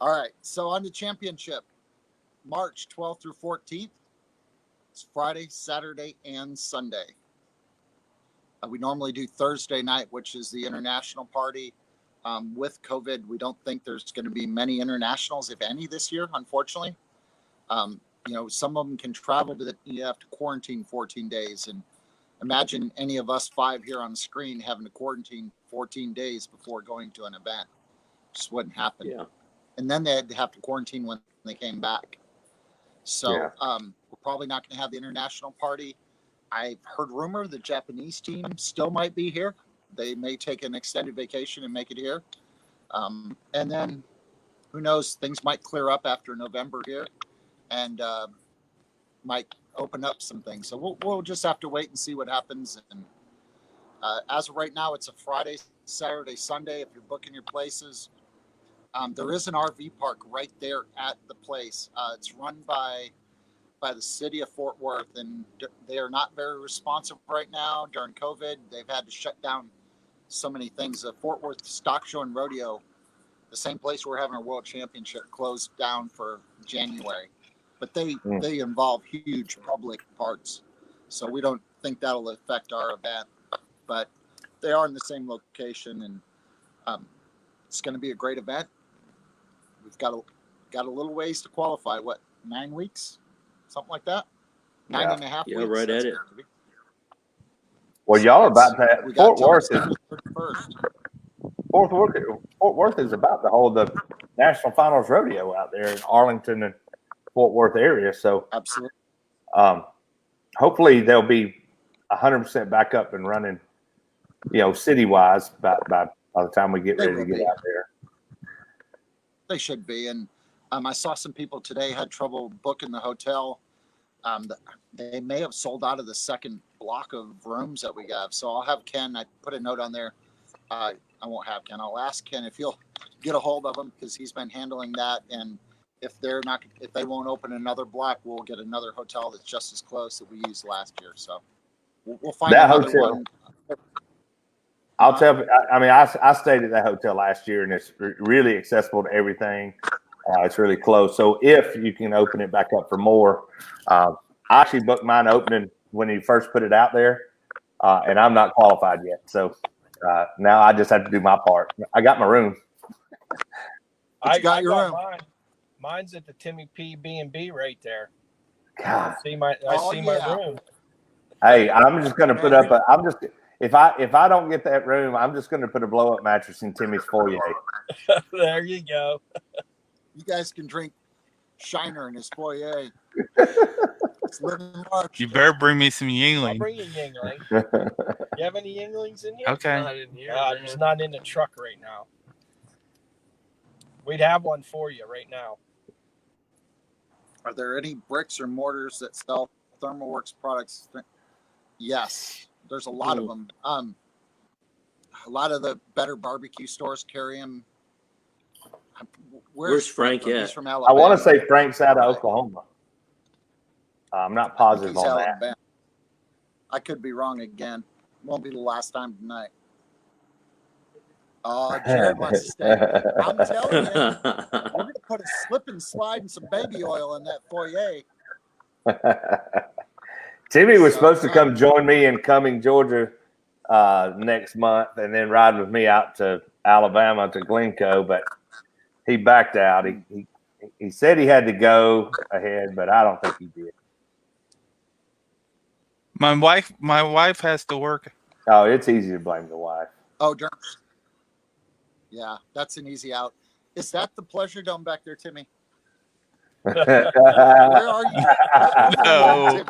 A: All right. So on the championship, March 12th through 14th. It's Friday, Saturday, and Sunday. We normally do Thursday night, which is the international party. With COVID, we don't think there's going to be many internationals, if any, this year, unfortunately. Some of them can travel, but you have to quarantine 14 days. And imagine any of us 5 here on the screen having to quarantine 14 days before going to an event. Just wouldn't happen.
C: Yeah.
A: And then they'd have to quarantine when they came back. So we're probably not going to have the international party. I've heard rumor the Japanese team still might be here. They may take an extended vacation and make it here. And then who knows, things might clear up after November here and might open up some things. So we'll just have to wait and see what happens. And As of right now, it's a Friday, Saturday, Sunday. If you're booking your places, there is an RV park right there at the place. It's run by the city of Fort Worth, and they are not very responsive right now during COVID. They've had to shut down so many things. The Fort Worth Stock Show and Rodeo, the same place we're having our World Championship, closed down for January. But they involve huge public parts, so we don't think that'll affect our event. But they are in the same location, and it's going to be a great event. We've got a little ways to qualify. What, 9 weeks? Something like that. 9.5 weeks.
C: Right at it.
B: Well, y'all are about to. Fort Worth is about to hold the National Finals Rodeo out there in Arlington and Fort Worth area. So
A: absolutely.
B: Hopefully they'll be 100% back up and running, city-wise by the time we get ready to get out there.
A: They should be. And I saw some people today had trouble booking the hotel. They may have sold out of the second block of rooms that we have. So I'll have Ken. I put a note on there. I won't have Ken. I'll ask Ken if he'll get a hold of him, because he's been handling that. And if they won't open another block, we'll get another hotel that's just as close that we used last year. So we'll find
B: that
A: another
B: hotel,
A: one.
B: I'll tell you. I mean, I stayed at that hotel last year, and it's really accessible to everything. It's really close. So if you can open it back up for more, I actually booked mine opening when you first put it out there, and I'm not qualified yet. So now I just have to do my part. I got my room.
A: I got your room.
D: Mine's at the Timmy P B&B right there.
B: God.
D: I see my room.
B: Hey, I'm just going to put up if I don't get that room, I'm just going to put a blow up mattress in Timmy's foyer.
D: There you go.
A: You guys can drink Shiner in his foyer. It's living large.
G: You better bring me some
D: I'll
G: Yingling.
D: bring you Yingling. You have any Yinglings in here?
G: Okay.
H: Not in here,
D: It's not in the truck right now. We'd have one for you right now.
A: Are there any bricks or mortars that sell ThermalWorks products? Yes, there's a lot of them. A lot of the better barbecue stores carry them.
C: Where's Frank at?
A: He's from Alabama.
B: I want to say Frank's out of Oklahoma. I'm not positive on that.
A: Alabama. I could be wrong again. Won't be the last time tonight. Oh, Jared wants to stay. I'm telling you, we're going to put a slip and slide and some baby oil in that foyer.
B: Timmy was supposed to come join me in Cumming, Georgia next month, and then ride with me out to Alabama to Glencoe, but he backed out. He said he had to go ahead, but I don't think he did.
G: My wife has to work.
B: Oh, it's easy to blame the wife.
A: Oh, yeah, that's an easy out. Is that the Pleasure Dome back there, Timmy? Where are you?
G: No.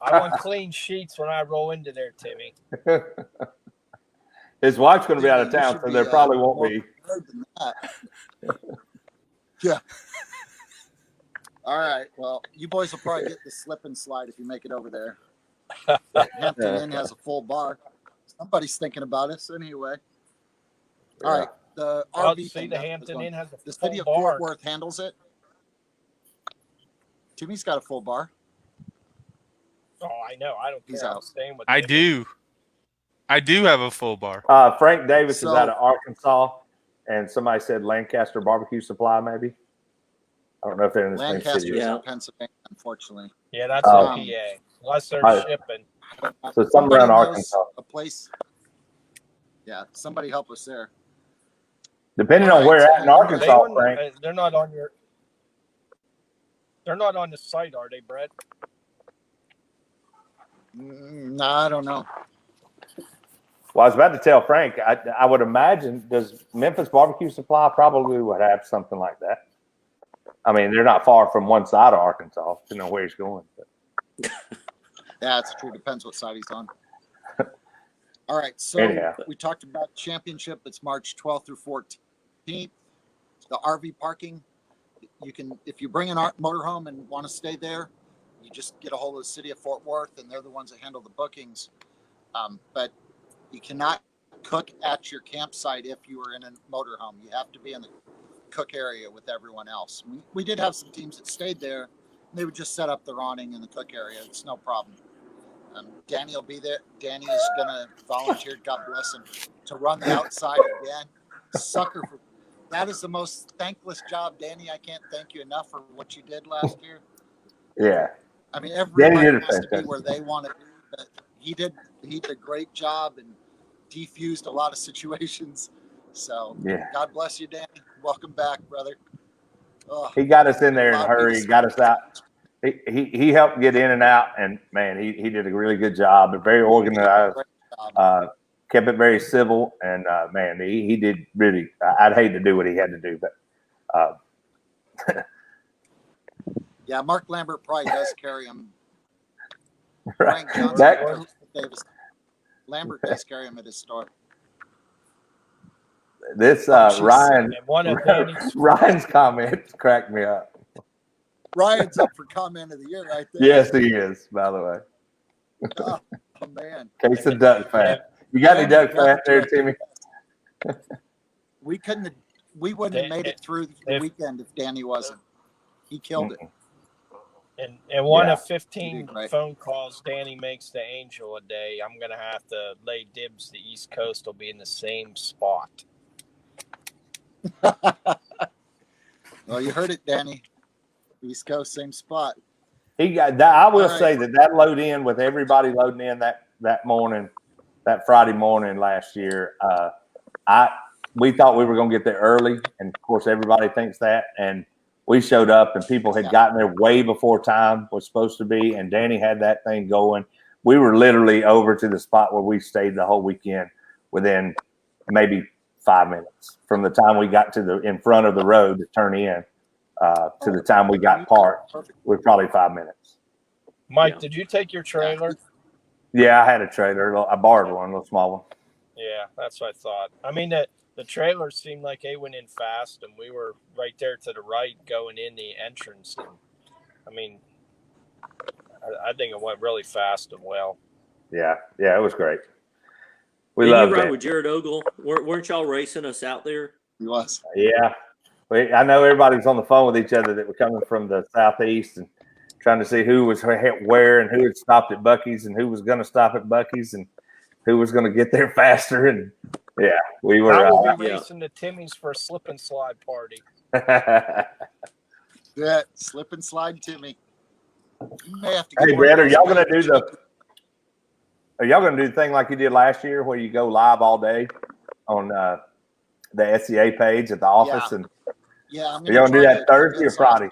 D: I want clean sheets when I roll into there, Timmy.
B: His wife's going to be out of town, so there probably won't be.
A: Yeah. All right. Well, you boys will probably get the slip and slide if you make it over there. Hampton Inn has a full bar. Somebody's thinking about us anyway. All right. The RV thing.
D: The Hampton Inn has a
A: the
D: full
A: city of
D: bar.
A: Fort Worth handles it. Timmy's got a full bar.
D: Oh, I know. I don't
A: He's
D: care.
A: out.
D: I'm staying with
G: I
D: him.
G: do. I do have a full bar.
B: Frank Davis is out of Arkansas, and somebody said Lancaster Barbecue Supply, maybe. I don't know if they're in the same
A: Lancaster's
B: city.
A: in Pennsylvania, unfortunately.
D: Yeah, that's in PA. Unless they're shipping.
B: So somewhere in
A: knows
B: Arkansas.
A: a place. Yeah, somebody help us there.
B: Depending on where at in Arkansas, Frank.
D: They're not on your. They're not on the site, are they, Brett?
A: No, I don't know.
B: Well, I was about to tell Frank, I would imagine, does Memphis Barbecue Supply probably would have something like that? I mean, they're not far from one side of Arkansas, depending on where he's going. But.
A: Yeah, it's true. Depends what side he's on. All right, so we talked about championship. It's March 12th through 14th. The RV parking, you can, if you bring an motorhome and want to stay there, you just get a hold of the city of Fort Worth, and they're the ones that handle the bookings. But you cannot cook at your campsite if you are in a motorhome. You have to be in the cook area with everyone else. We did have some teams that stayed there. And they would just set up their awning in the cook area. It's no problem. Danny will be there. Danny is going to volunteer, God bless him, to run the outside again. Sucker for that is the most thankless job, Danny. I can't thank you enough for what you did last year.
B: Yeah.
A: I mean, everybody
B: Danny
A: has to be where they want to be, but he did a great job and defused a lot of situations. So
B: Yeah.
A: God bless you, Danny. Welcome back, brother. Oh,
B: He got us in there in a hurry. He got us out. He helped get in and out, and man, he did a really good job. Very organized. Kept it very civil, and man, he did really. I'd hate to do what he had to do, but
A: yeah, Mark Lambert probably does carry him.
B: right.
A: Frank Johnson, Davis. Lambert does carry him at his start.
B: This Ryan's comments cracked me up.
A: Ryan's up for comment of the year right there.
B: Yes, he is, by the way.
A: Oh, man.
B: Case of duck fat. You got any duck fat there, Timmy?
A: We wouldn't have made it through the weekend if Danny wasn't. He killed it.
D: And one of 15 phone calls Danny makes to Angel a day, I'm going to have to lay dibs the East Coast will be in the same spot.
A: Well, you heard it, Danny. East Coast, same spot.
B: He got that. I will say that load in with everybody loading in that morning, that Friday morning last year. We thought we were going to get there early, and of course everybody thinks that. And we showed up, and people had gotten there way before time was supposed to be. And Danny had that thing going. We were literally over to the spot where we stayed the whole weekend within maybe 5 minutes from the time we got to in front of the road to turn in. To the time we got parked, we're probably 5 minutes.
D: Mike, did you take your trailer?
B: Yeah, I had a trailer. I borrowed one, a little small one.
D: Yeah, that's what I thought. I mean, the trailer seemed like they went in fast, and we were right there to the right going in the entrance. And, I mean, I think it went really fast and well.
B: Yeah, it was great. We
C: loved it.
B: You ride
C: with Jared Ogle? Weren't y'all racing us out there?
A: He was.
B: Yeah. I know everybody was on the phone with each other that were coming from the southeast and trying to see who was where and who had stopped at Buc-ee's and who was going to stop at Buc-ee's and who was going to get there faster. And yeah, we were.
D: I will be racing to Timmy's for a slip and slide party.
A: Yeah, slip and slide Timmy. You may have to.
B: Hey, Brett, are y'all going to do the thing like you did last year, where you go live all day on the SCA page at the office?
A: Yeah.
B: And
A: yeah, I'm
B: going to do that Thursday or Friday?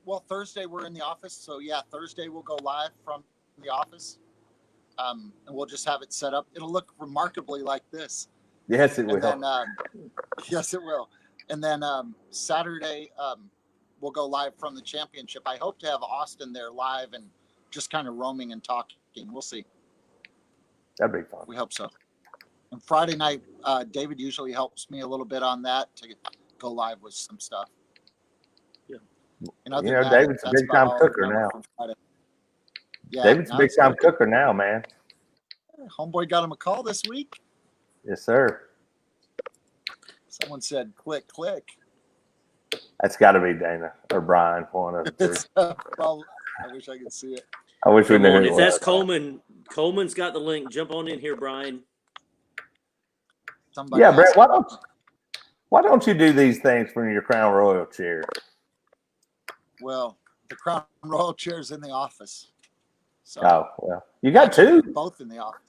A: Well, Thursday we're in the office, so yeah, Thursday we'll go live from the office, and we'll just have it set up. It'll look remarkably like this.
B: Yes, it will.
A: Then, yes, it will. And then Saturday we'll go live from the championship. I hope to have Austin there live and just kind of roaming and talking. We'll see.
B: That'd be fun.
A: We hope so. And Friday night, David usually helps me a little bit on that to go live with some stuff. Yeah. And
B: David's a big time cooker now. Yeah, David's a big time cooker now, man.
A: Homeboy got him a call this week.
B: Yes, sir.
A: Someone said, "Click, click."
B: That's got to be Dana or Brian, one of the two.
A: Well, I wish I could see it.
B: I wish we knew.
C: If that's Coleman, Coleman's got the link. Jump on in here, Brian.
B: Yeah, Brett, why don't you do these things from your Crown Royal chair?
A: Well, the Crown Royal chair's in the office. So
B: well, you got two.
A: Both in the office.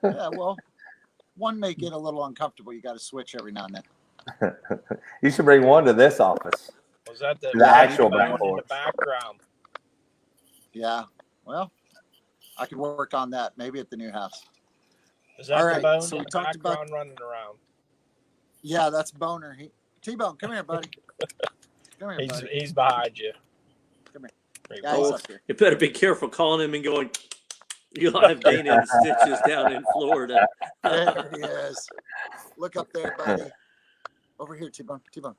A: Yeah, well, one may get a little uncomfortable. You got to switch every now and then.
B: You should bring one to this office.
D: Was that the
B: actual
D: background?
A: Yeah, well, I could work on that maybe at the new house.
D: Is that the bone so in the background running around?
A: Yeah, that's Boner. T-Bone, come here, buddy. Come here, buddy.
D: He's behind you.
A: Come here. Yeah, he's up here.
C: You better be careful calling him and going, you'll have Dana in stitches down in Florida.
A: There he is. Look up there, buddy. Over here, T-Bone. T-Bone.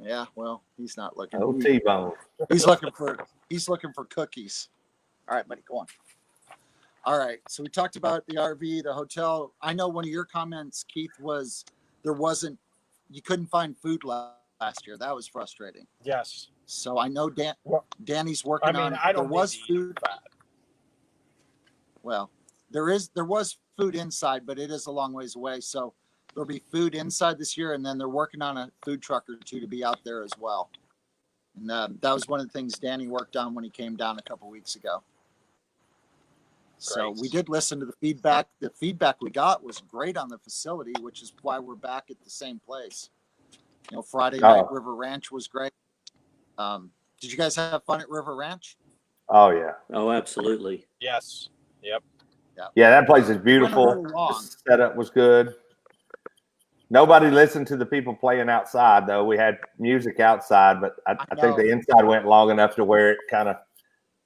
A: Yeah, well, he's not looking.
B: Oh, T-Bone.
A: He's looking for cookies. All right, buddy, go on. All right, so we talked about the RV, the hotel. I know one of your comments, Keith, was you couldn't find food last year. That was frustrating.
D: Yes.
A: So I know Danny's working on.
D: I don't
A: there was
D: need to
A: food.
D: eat fat.
A: Well, there was food inside, but it is a long ways away. So there'll be food inside this year, and then they're working on a food truck or two to be out there as well. And that was one of the things Danny worked on when he came down a couple weeks ago. So we did listen to the feedback. The feedback we got was great on the facility, which is why we're back at the same place. You know, Friday night River Ranch was great. Did you guys have fun at River Ranch?
B: Oh yeah.
C: Oh, absolutely.
D: Yes. Yep.
B: Yeah, that place is beautiful. The setup was good. Nobody listened to the people playing outside, though. We had music outside, but I think the inside went long enough to where it kind of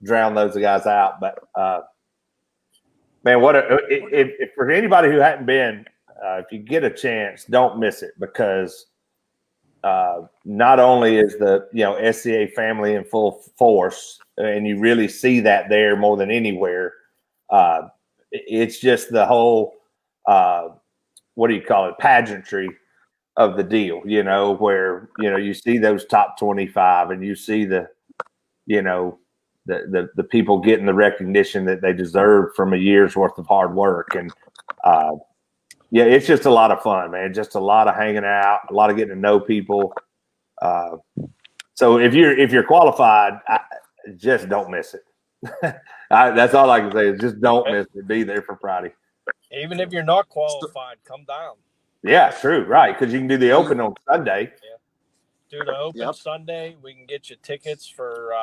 B: drowned those guys out. But man, if for anybody who hadn't been, if you get a chance, don't miss it, because not only is the SCA family in full force, and you really see that there more than anywhere. It's just the whole what do you call it, pageantry of the deal, where you see those top 25, and you see the people getting the recognition that they deserve from a year's worth of hard work. And yeah, it's just a lot of fun, man. Just a lot of hanging out, a lot of getting to know people. So if you're qualified, just don't miss it. That's all I can say is just don't miss it. Be there for Friday.
D: Even if you're not qualified, come down.
B: Yeah, true, right? Because you can do the open on Sunday.
D: Yeah, do the open Sunday. We can get you tickets for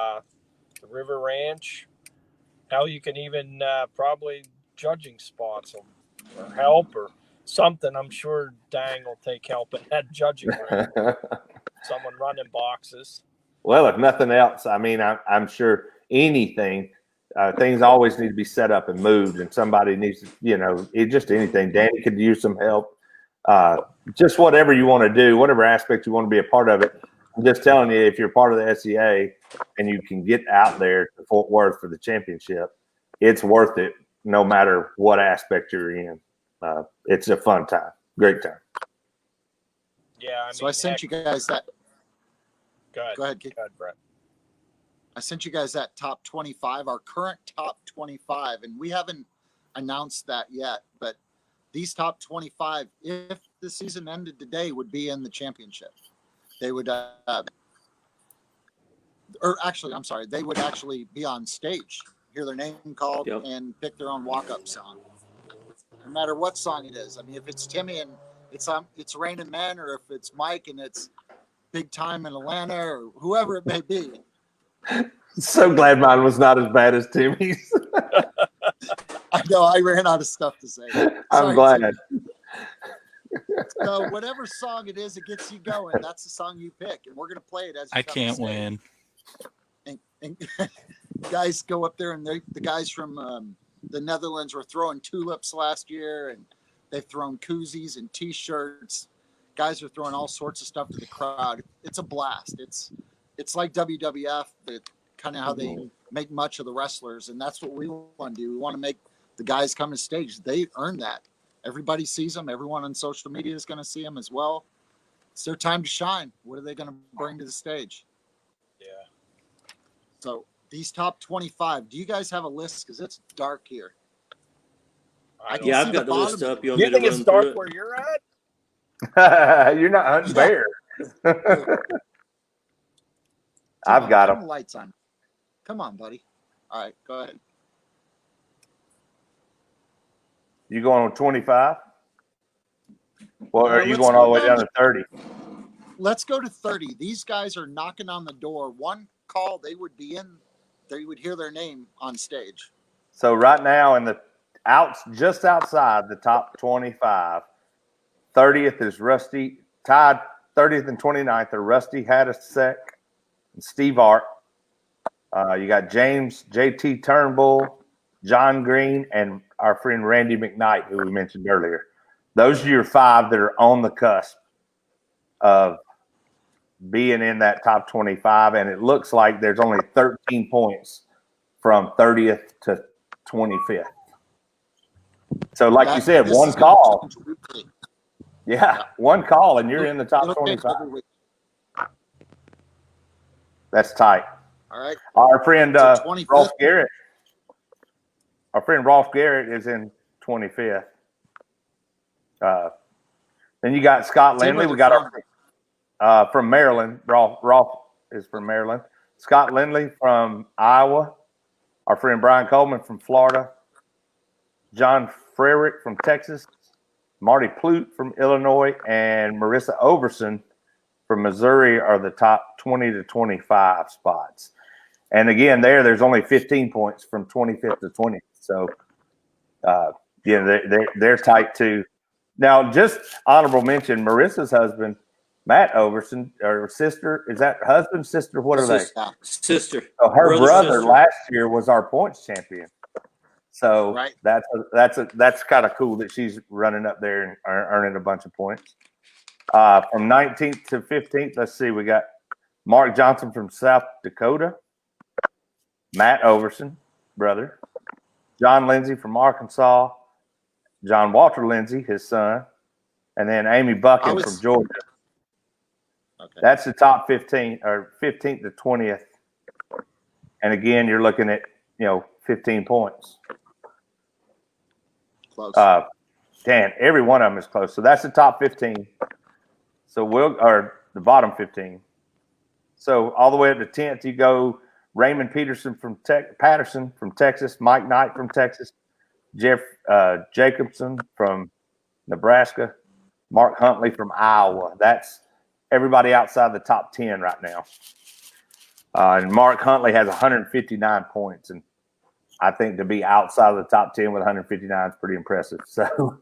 D: the River Ranch. Hell, you can even probably judging spots or help or something. I'm sure Dang will take help in that judging room. Someone running boxes.
B: Well, if nothing else, I mean, I'm sure anything. Things always need to be set up and moved, and somebody needs to, just anything. Danny could use some help. Just whatever you want to do, whatever aspect you want to be a part of it. I'm just telling you, if you're part of the SCA and you can get out there to Fort Worth for the championship, it's worth it no matter what aspect you're in. It's a fun time, great time.
D: Yeah,
A: I sent you guys that.
D: Go ahead, Brett.
A: I sent you guys that top 25, our current top 25, and we haven't announced that yet. But these top 25, if the season ended today, would be in the championship. They would, they would actually be on stage, hear their name called, and pick their own walk-up song. No matter what song it is. I mean, if it's Timmy and it's Raining Men, or if it's Mike and it's Big Time in Atlanta, or whoever it may be.
B: So glad mine was not as bad as Timmy's.
A: I know, I ran out of stuff to say.
B: I'm glad.
A: So whatever song it is that gets you going, that's the song you pick, and we're going to play it as you
G: I can't win.
A: And guys go up there, and the guys from the Netherlands were throwing tulips last year, and they've thrown koozies and T-shirts. Guys are throwing all sorts of stuff to the crowd. It's a blast. It's like WWF, that kind of how they make much of the wrestlers, and that's what we want to do. We want to make the guys come to stage. They earn that. Everybody sees them. Everyone on social media is going to see them as well. It's their time to shine. What are they going to bring to the stage?
D: Yeah.
A: So these top 25, do you guys have a list? Because it's dark here.
C: I've got the list up. You
D: think it's dark where you're
B: at? You're not hunting bear. I've got them.
A: The lights on. Come on, buddy. All right, go ahead.
B: You going on 25? Well, are you going all the way down to 30?
A: Let's go to 30. These guys are knocking on the door. One call, they would be in. They would hear their name on stage.
B: So right now, in the just outside the top 25, 30th is Rusty. Tied 30th and 29th are Rusty Haddisek and Steve Art. You got James JT Turnbull, John Green, and our friend Randy McKnight, who we mentioned earlier. Those are your 5 that are on the cusp of being in that top 25, and it looks like there's only 13 points from 30th to 25th. So, like you said,
A: This
B: one
A: is gonna
B: call.
A: change weekly.
B: Yeah, one call, and you're in the top
A: It'll change
B: 25.
A: every week.
B: That's tight.
A: All right.
B: Our friend
A: So 25th.
B: Rolf Garrett. Our friend Rolf Garrett is in 25th. Then you got Scott
A: Tell me
B: Lindley.
A: where
B: We got
A: they're
B: our from Maryland. Rolf is from Maryland. Scott Lindley from Iowa. Our friend Brian Coleman from Florida. John Frerick from Texas. Marty Plute from Illinois, and Marissa Overson from Missouri are the top 20 to 25 spots. And again, there's only 15 points from 25th to 20th. So, they're tight too. Now, just honorable mention, Marissa's husband, Matt Overson, or sister, is that husband, sister? What are they?
C: Sister.
B: So her brother
C: sister.
B: last year was our points champion. So
A: Right.
B: that's kind of cool that she's running up there and earning a bunch of points. From 19th to 15th, let's see, we got Mark Johnson from South Dakota, Matt Overson, brother, John Lindsay from Arkansas, John Walter Lindsay, his son, and then Amy Buchan from Georgia.
A: Okay.
B: That's the top 15 or 15th to 20th. And again, you're looking at, 15 points.
A: Close.
B: Every one of them is close. So that's the top 15. So or the bottom 15. So all the way up to 10th, you go Raymond Patterson from Texas, Mike Knight from Texas, Jeff Jacobson from Nebraska, Mark Huntley from Iowa. That's everybody outside the top 10 right now. And Mark Huntley has 159 points, and I think to be outside of the top 10 with 159 is pretty impressive. So,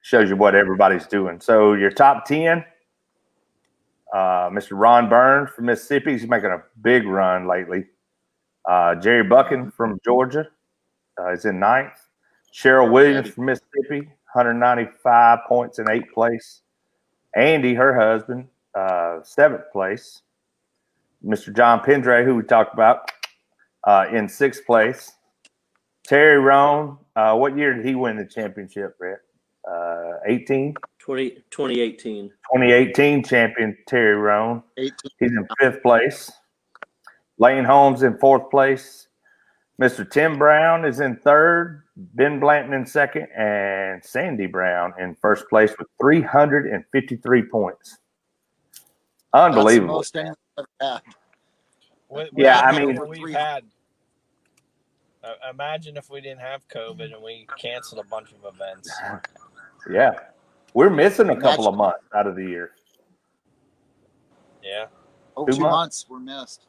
B: shows you what everybody's doing. So your top 10, Mr. Ron Burns from Mississippi. He's making a big run lately. Jerry Buchan from Georgia is in 9th. Cheryl Williams from Mississippi, 195 points in 8th place. Andy, her husband, 7th place. Mr. John Pendray, who we talked about, in 6th place. Terry Roan, what year did he win the championship, Brett? 18?
C: 2018.
B: 2018 champion Terry Roan.
A: 18.
B: He's in 5th place. Lane Holmes in 4th place. Mr. Tim Brown is in 3rd. Ben Blanton in 2nd. And Sandy Brown in 1st place with 353 points. Unbelievable.
A: That's the most anyone's ever had.
B: Yeah, I mean,
D: we've had. Imagine if we didn't have COVID and we canceled a bunch of events.
B: Yeah, we're missing a couple of months out of the year.
D: Yeah.
A: Oh,
B: 2
A: 2 months were missed.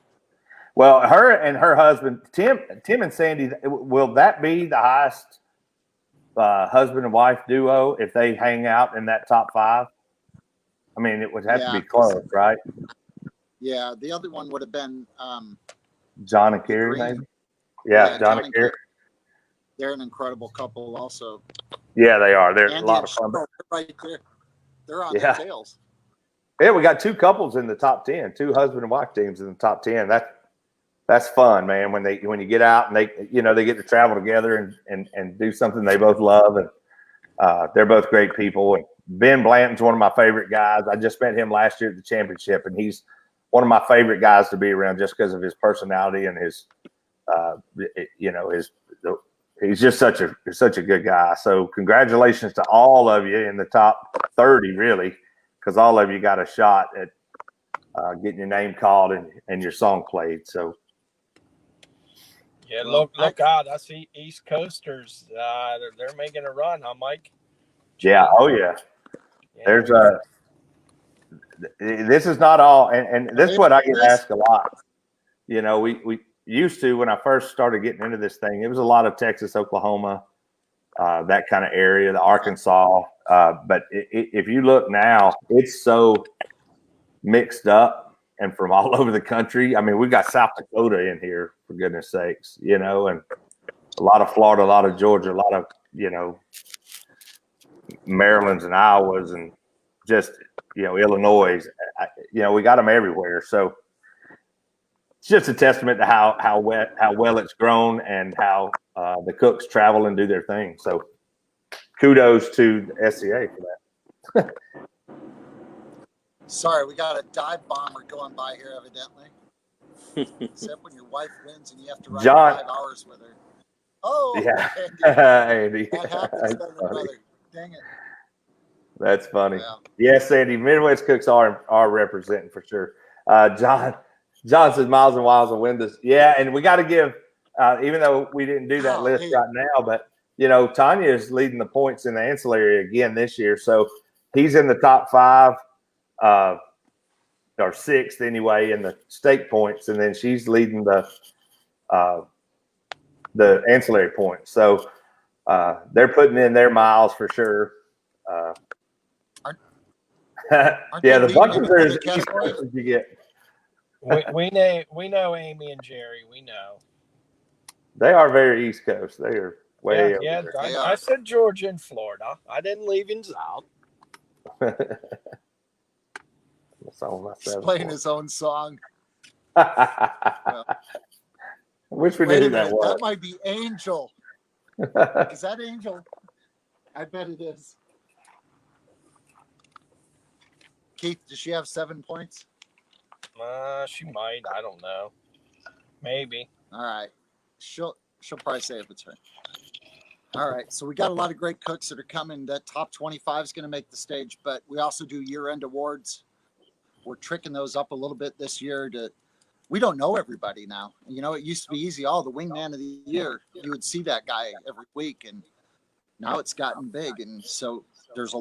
B: Well, her and her husband, Tim and Sandy, will that be the highest husband and wife duo if they hang out in that top 5? I mean, it would have to be close, right?
A: Yeah, the other one would have been
B: John and Carrie, maybe? Yeah, John and Carrie.
A: They're an incredible couple also.
B: Yeah, they are. They're
A: Andy
B: a lot of fun.
A: Cheryl, right there. They're on their tails.
B: Yeah, we got 2 couples in the top 10, 2 husband and wife teams in the top 10. That's fun, man. When you get out and they get to travel together and do something they both love, and they're both great people. And Ben Blanton's one of my favorite guys. I just met him last year at the championship, and he's one of my favorite guys to be around just because of his personality and his, he's just such a good guy. So congratulations to all of you in the top 30, really, because all of you got a shot at getting your name called and your song played. So.
D: Yeah, look out. I see East Coasters. They're making a run, huh, Mike?
B: Yeah. Oh, yeah. There's this is not all, and this is what I get asked a lot. We used to, when I first started getting into this thing, it was a lot of Texas, Oklahoma, that kind of area, the Arkansas. But if you look now, it's so mixed up and from all over the country. I mean, we've got South Dakota in here, for goodness sakes, and a lot of Florida, a lot of Georgia, a lot of, Maryland's and Iowa's, and just, Illinois. We got them everywhere. So it's just a testament to how well it's grown and how the cooks travel and do their thing. So kudos to SCA for that.
A: Sorry, we got a dive bomber going by here, evidently. Except when your wife wins and you have to ride
B: John,
A: 5 hours with her. Oh,
B: yeah,
A: Andy.
B: Andy.
A: That happens, doesn't it, brother? Dang it.
B: That's funny.
A: Yeah.
B: Yes, Andy. Midwest cooks are representing for sure. John says miles and miles of windows. Yeah, and we got to give, even though we didn't do that list right now, but Tanya is leading the points in the ancillary again this year, so he's in the top 5. Or 6th anyway in the stake points, and then she's leading the ancillary points. So they're putting in their miles for sure. Yeah, the buckets are as easy as you get.
D: We know Amy and Jerry. We know
B: they are very East Coast. They are way over there.
D: I said Georgia and Florida. I didn't leave him out.
A: He's playing his own song.
B: I wish we knew who that was.
A: That might be Angel. Is that Angel? I bet it is. Keith, does she have 7 points?
D: She might. I don't know. Maybe.
A: All right. She'll probably say if it's her. All right. So we got a lot of great cooks that are coming. That top 25 is going to make the stage, but we also do year-end awards. We're tricking those up a little bit this year we don't know everybody now. It used to be easy. Oh, the wingman of the year, you would see that guy every week, and now it's gotten big. And so there's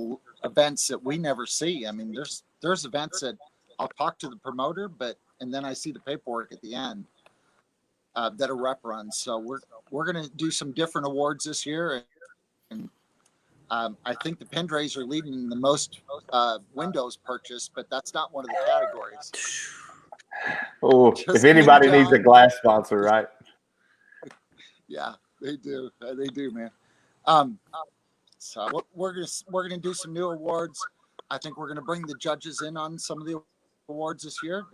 A: events that we never see. I mean, there's events that I'll talk to the promoter, and then I see the paperwork at the end that a rep runs. So we're going to do some different awards this year. And I think the Pendrays are leading the most windows purchased, but that's not one of the categories.
B: Oh, if anybody needs a glass sponsor, right?
A: Yeah, they do. They do, man. So we're gonna do some new awards. I think we're gonna bring the judges in on some of the awards this year.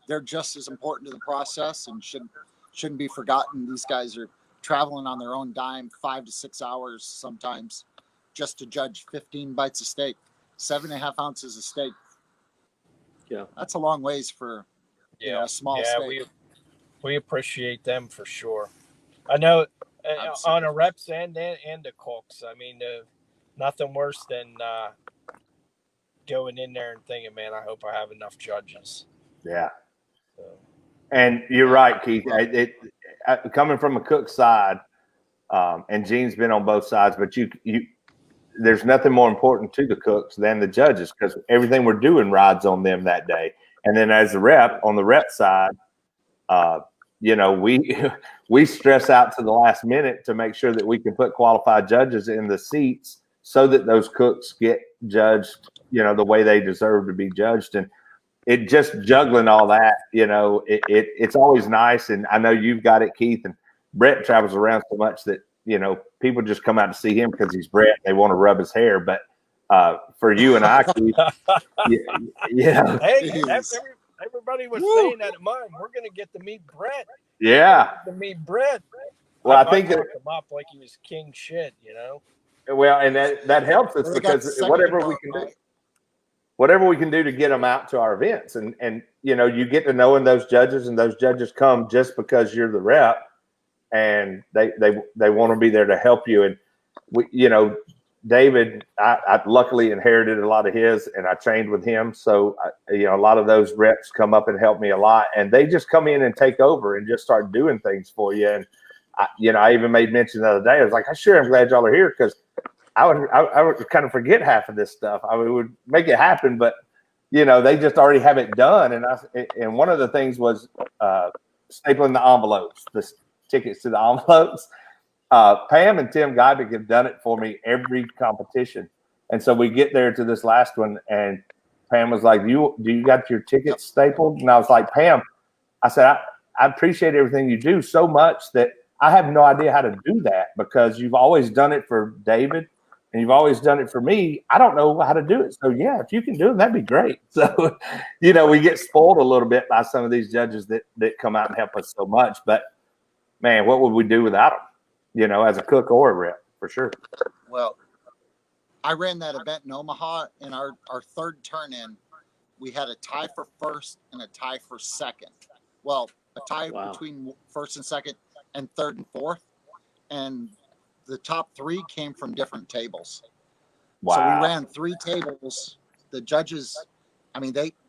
A: They're just as important to the process and shouldn't be forgotten. These guys are traveling on their own dime 5 to 6 hours sometimes just to judge 15 bites of steak, 7.5 ounces of steak.
C: Yeah,
A: that's a long ways for a small steak.
D: We appreciate them for sure. I know on a reps end and the cooks. I mean, nothing worse than going in there and thinking, man, I hope I have enough judges.
B: Yeah. So. And you're right, Keith. Coming from a cook side, and Gene's been on both sides, but there's nothing more important to the cooks than the judges because everything we're doing rides on them that day. And then as a rep, on the rep side, we stress out to the last minute to make sure that we can put qualified judges in the seats so that those cooks get judged, the way they deserve to be judged. And it just juggling all that, it's always nice. And I know you've got it, Keith, and Brett travels around so much that, people just come out to see him because he's Brett. They want to rub his hair. But for you and I, Keith,
D: hey, everybody was saying that at mine. We're going to get to meet Brett.
B: Yeah.
D: To meet Brett.
B: Well, I think
D: that him up like he was king shit,
B: Well, and that helps us because whatever we can do to get them out to our events, and you get to knowing those judges, and those judges come just because you're the rep, and they want to be there to help you. And we, David, I luckily inherited a lot of his, and I trained with him, so a lot of those reps come up and help me a lot, and they just come in and take over and just start doing things for you. And I even made mention the other day. I was like, I'm glad y'all are here because I would kind of forget half of this stuff. I would make it happen, but they just already have it done. And one of the things was stapling the envelopes, the tickets to the envelopes. Pam and Tim Guybeck have done it for me every competition. And so we get there to this last one, and Pam was like, do you got your tickets stapled? And I was like, Pam, I said, I appreciate everything you do so much that I have no idea how to do that because you've always done it for David. and you've always done it for me. I don't know how to do it. So yeah, if you can do it, that'd be great. So, we get spoiled a little bit by some of these judges that come out and help us so much. But man, what would we do without them? As a cook or a rep, for sure.
A: Well, I ran that event in Omaha, and our third turn in, we had a tie for first and a tie for second. Well, a tie between first and second and third and fourth. And the top three came from different tables.
B: Wow.
A: So we ran 3 tables. The judges,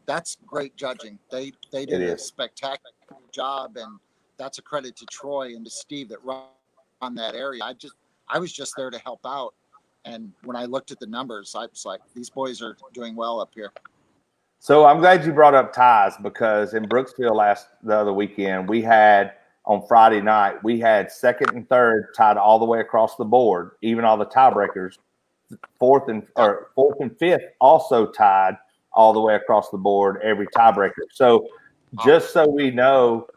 A: that's great judging. They did a spectacular job, and that's a credit to Troy and to Steve that run that area. I was just there to help out. And when I looked at the numbers, I was like, these boys are doing well up here.
B: So I'm glad you brought up ties, because in Brooksville the other weekend, we had on Friday night, we had second and third tied all the way across the board, even all the tiebreakers. Fourth and fifth also tied all the way across the board, every tiebreaker. So just so we know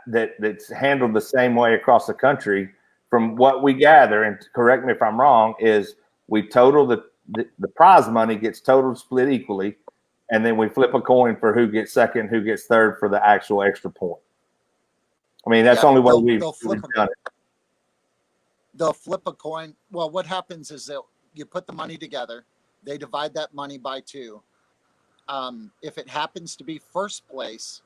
B: that it's handled the same way across the country, from what we gather, and correct me if I'm wrong, is we total the prize money gets totaled, split equally, and then we flip a coin for who gets second, who gets third for the actual extra point. That's the only way we've done it.
A: They'll flip a coin. Well, what happens is you put the money together. They divide that money by 2. If it happens to be first place,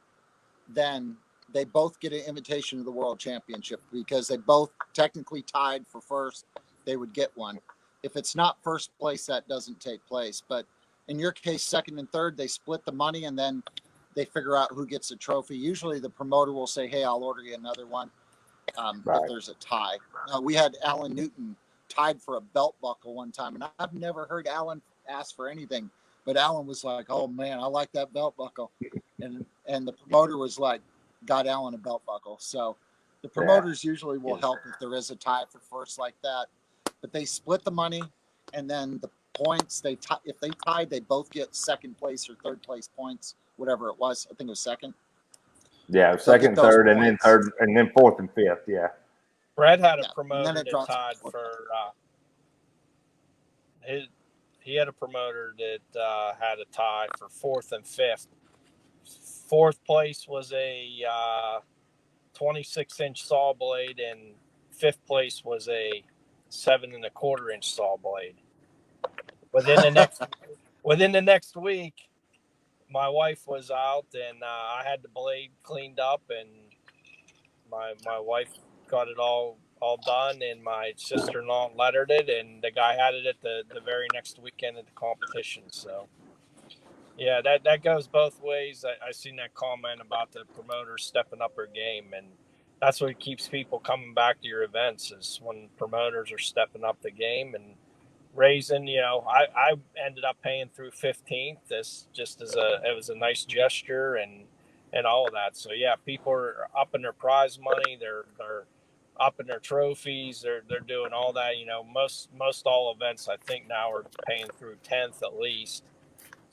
A: then they both get an invitation to the World Championship, because they both technically tied for first. They would get one. If it's not first place, that doesn't take place. But in your case, second and third, they split the money, and then they figure out who gets a trophy. Usually the promoter will say, hey, I'll order you another one if there's a tie. We had Alan Newton tied for a belt buckle one time, and I've never heard Alan ask for anything. But Alan was like, oh, man, I like that belt buckle. And the promoter was like, got Alan a belt buckle. So the promoters usually will help if there is a tie for first like that. But they split the money, and then the points, if they tied, they both get second place or third place points, whatever it was. I think it was second.
B: Yeah, second, third, and then third, and then fourth and fifth. Yeah.
D: Brett had a promoter that tied for he had a promoter that had a tie for fourth and fifth. Fourth place was a 26-inch saw blade, and fifth place was a 7 1/4-inch saw blade. Within the next week, my wife was out, and I had the blade cleaned up, and my wife got it all done, and my sister-in-law lettered it, and the guy had it at the very next weekend at the competition. So yeah, that goes both ways. I seen that comment about the promoter stepping up her game, and that's what keeps people coming back to your events, is when promoters are stepping up the game and raising. I ended up paying through 15th. This just it was a nice gesture and all of that. So yeah, people are upping their prize money. They're upping their trophies. They're doing all that. Most all events I think now are paying through 10th at least.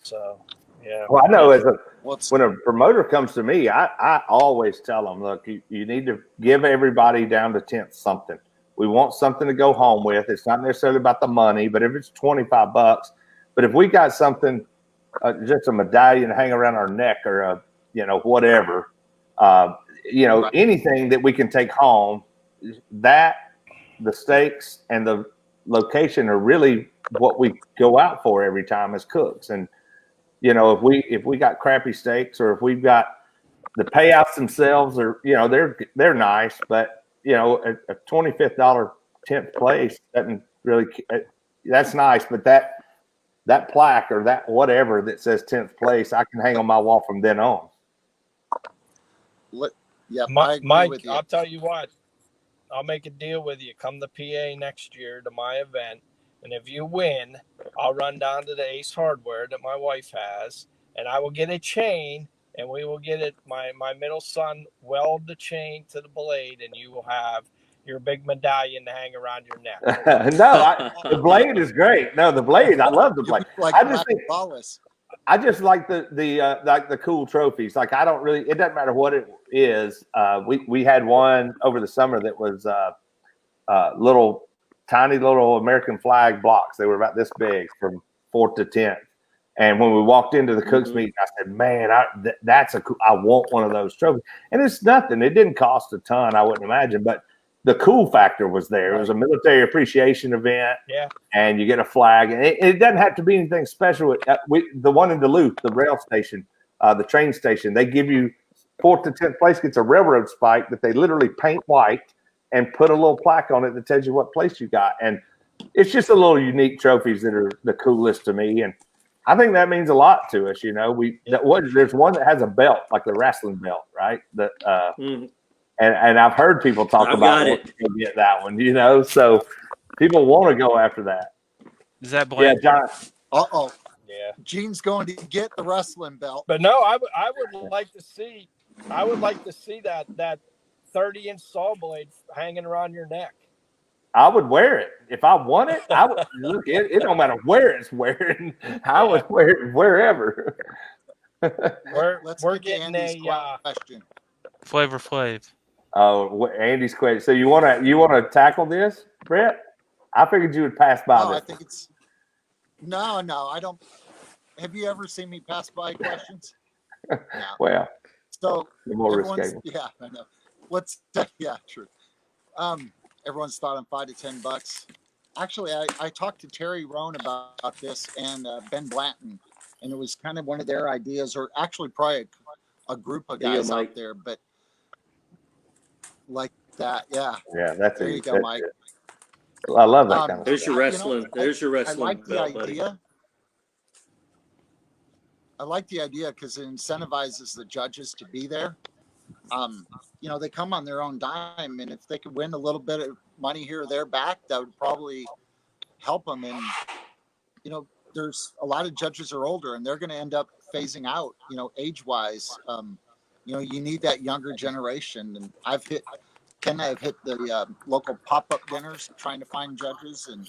D: So yeah.
B: Well, I know when a promoter comes to me, I always tell them, look, you need to give everybody down to 10th something. We want something to go home with. It's not necessarily about the money, but if it's $25, but if we got something, just a medallion to hang around our neck, or whatever, anything that we can take home, that the stakes and the location are really what we go out for every time as cooks. And if we got crappy steaks, or if we've got the payouts themselves, or they're nice, but a $25 10th place doesn't really. That's nice, but that plaque or that whatever that says 10th place, I can hang on my wall from then on.
A: Yeah,
D: Mike, I'll tell you what. I'll make a deal with you. Come to PA next year to my event, and if you win, I'll run down to the Ace Hardware that my wife has, and I will get a chain, and we will get it. My middle son weld the chain to the blade, and you will have your big medallion to hang around your neck.
B: The blade is great. No, the blade, I love the blade. I just like the cool trophies. Like, I don't really. It doesn't matter what it is. We had one over the summer that was little tiny little American flag blocks. They were about this big from 4th to 10th. And when we walked into the Cooks meeting, I said, man, that's I want one of those trophies. And it's nothing. It didn't cost a ton, I wouldn't imagine. But the cool factor was there. It was a military appreciation event.
D: Yeah.
B: And you get a flag. And it doesn't have to be anything special. The one in Duluth, the rail station, the train station, they give you 4th to 10th place gets a railroad spike that they literally paint white and put a little plaque on it that tells you what place you got. And it's just a little unique trophies that are the coolest to me. And I think that means a lot to us. You know, there's one that has a belt, like the wrestling belt, right? And I've heard people talk about it. Get that one, you know, so people want to go after that.
G: Is that Blaine?
B: Yeah, John.
D: Yeah.
A: Gene's going to get the wrestling belt.
D: But no, I would like to see that 30-inch saw blade hanging around your neck.
B: I would wear it if I want it. I would look. It don't matter where it's wearing. I would wear it wherever.
D: We're getting a
A: question.
G: Flavor Flav.
B: Oh, Andy's question. So you want to tackle this, Brett? I figured you would pass by this.
A: I think it's no. I don't. Have you ever seen me pass by questions? No.
B: Well,
A: so
B: the more risque.
A: Yeah, I know. Yeah, true. Everyone's thought on $5 to $10. Actually, I talked to Terry Rohn about this and Ben Blanton, and it was kind of one of their ideas, or actually probably a group of guys out there, but like that, yeah.
B: Yeah, there
A: you go, Mike.
B: I love that kind of
C: There's your wrestling. There's your wrestling.
A: I like the
C: belt,
A: idea.
C: buddy.
A: I like the idea because it incentivizes the judges to be there. They come on their own dime, and if they could win a little bit of money here or there back, that would probably help them. And, there's a lot of judges are older, and they're going to end up phasing out, age-wise. You need that younger generation. And I've hit the local pop-up dinners trying to find judges and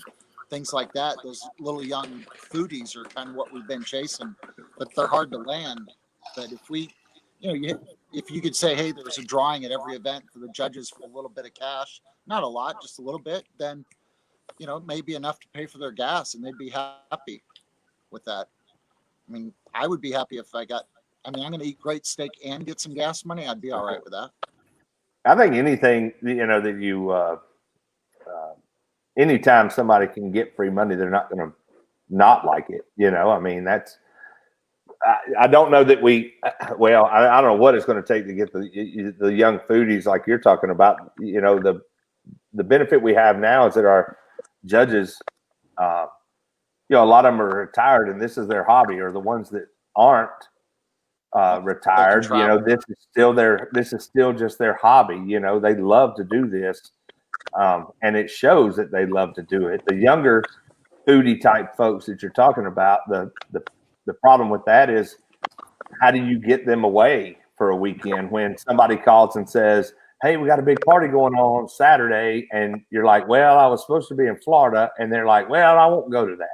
A: things like that. Those little young foodies are kind of what we've been chasing, but they're hard to land. But if we, if you could say, hey, there's a drawing at every event for the judges for a little bit of cash, not a lot, just a little bit, then, it may be enough to pay for their gas, and they'd be happy with that. I mean, I would be happy if I'm going to eat great steak and get some gas money. I'd be all right with that.
B: I think anything, that you, anytime somebody can get free money, they're not going to not like it. I mean, I don't know that I don't know what it's going to take to get the young foodies like you're talking about. The benefit we have now is that our judges, a lot of them are retired, and this is their hobby, or the ones that aren't retired. This is still just their hobby. They love to do this, and it shows that they love to do it. The younger foodie type folks that you're talking about, the problem with that is, how do you get them away for a weekend when somebody calls and says, hey, we got a big party going on Saturday, and you're like, well, I was supposed to be in Florida, and they're like, well, I won't go to that.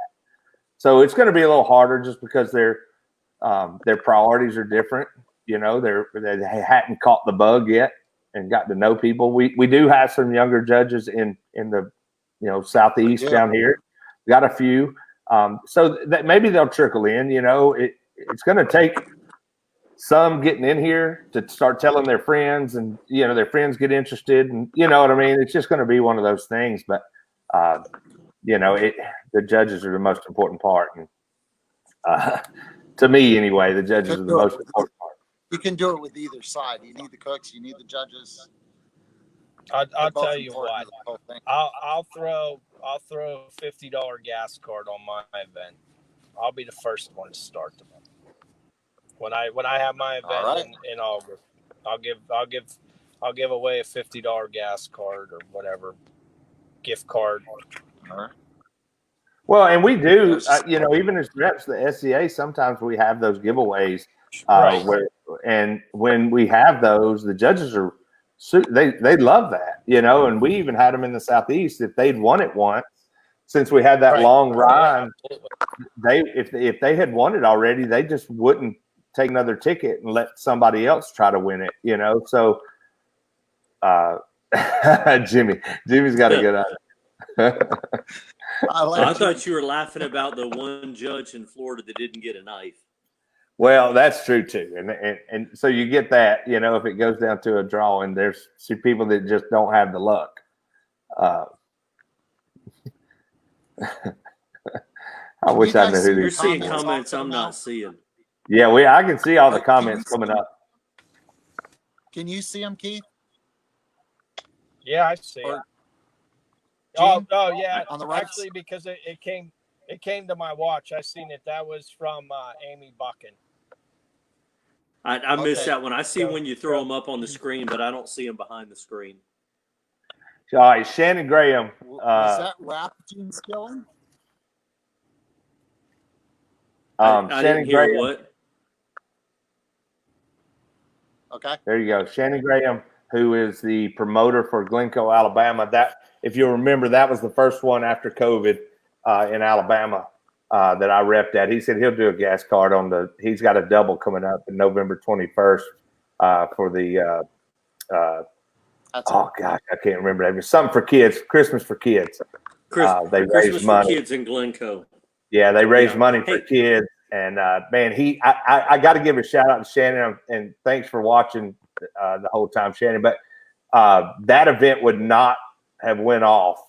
B: So it's going to be a little harder just because their priorities are different. They hadn't caught the bug yet and got to know people. We do have some younger judges in the southeast down here. We got a few. So that maybe they'll trickle in. It's going to take some getting in here to start telling their friends, and their friends get interested, and you know what I mean. It's just going to be one of those things. But the judges are the most important part, and to me anyway, the judges are the most important part.
A: You can do it with either side. You need the cooks, you need the judges.
D: I'll tell you what. I'll throw a $50 gas card on my event. I'll be the first one to start them. When I have my event in August, I'll give away a $50 gas card or whatever gift card.
A: All right.
B: Well, and we do, even as reps, the SCA, sometimes we have those giveaways. And when we have those, the judges are they love that, and we even had them in the Southeast. If they'd won it once, since we had that long run, if they had won it already, they just wouldn't take another ticket and let somebody else try to win it, So Jimmy's got a good idea.
C: I thought you were laughing about the one judge in Florida that didn't get a knife.
B: Well, that's true too, and so you get that, you know, if it goes down to a draw, and there's some people that just don't have the luck. I wish I knew who
C: You're
B: these
C: seeing
B: people were.
C: comments I'm not seeing.
B: Yeah, I can see all the comments coming up.
A: Can you see them, Keith?
D: Yeah, I see it.
A: Gene?
D: Oh, yeah.
A: On the right.
D: Actually, because it came to my watch. I seen it. That was from Amy Buchan.
C: I missed
A: Okay.
C: that one. I see when you throw them up on the screen, but I don't see them behind the screen.
B: All right, Shannon Graham.
A: Was that rap Gene Skilling?
C: I
B: Shannon
C: didn't hear
B: Graham.
C: what.
A: Okay.
B: There you go. Shannon Graham, who is the promoter for Glencoe, Alabama. That, if you'll remember, that was the first one after COVID in Alabama that I repped at. He said he'll do a gas card on he's got a double coming up in November 21st for the, oh gosh, I can't remember. It was something for kids, Christmas for kids. They raised money.
C: For kids in Glencoe.
B: Yeah, they raised money for kids. And man, I got to give a shout out to Shannon, and thanks for watching the whole time, Shannon. But that event would not have went off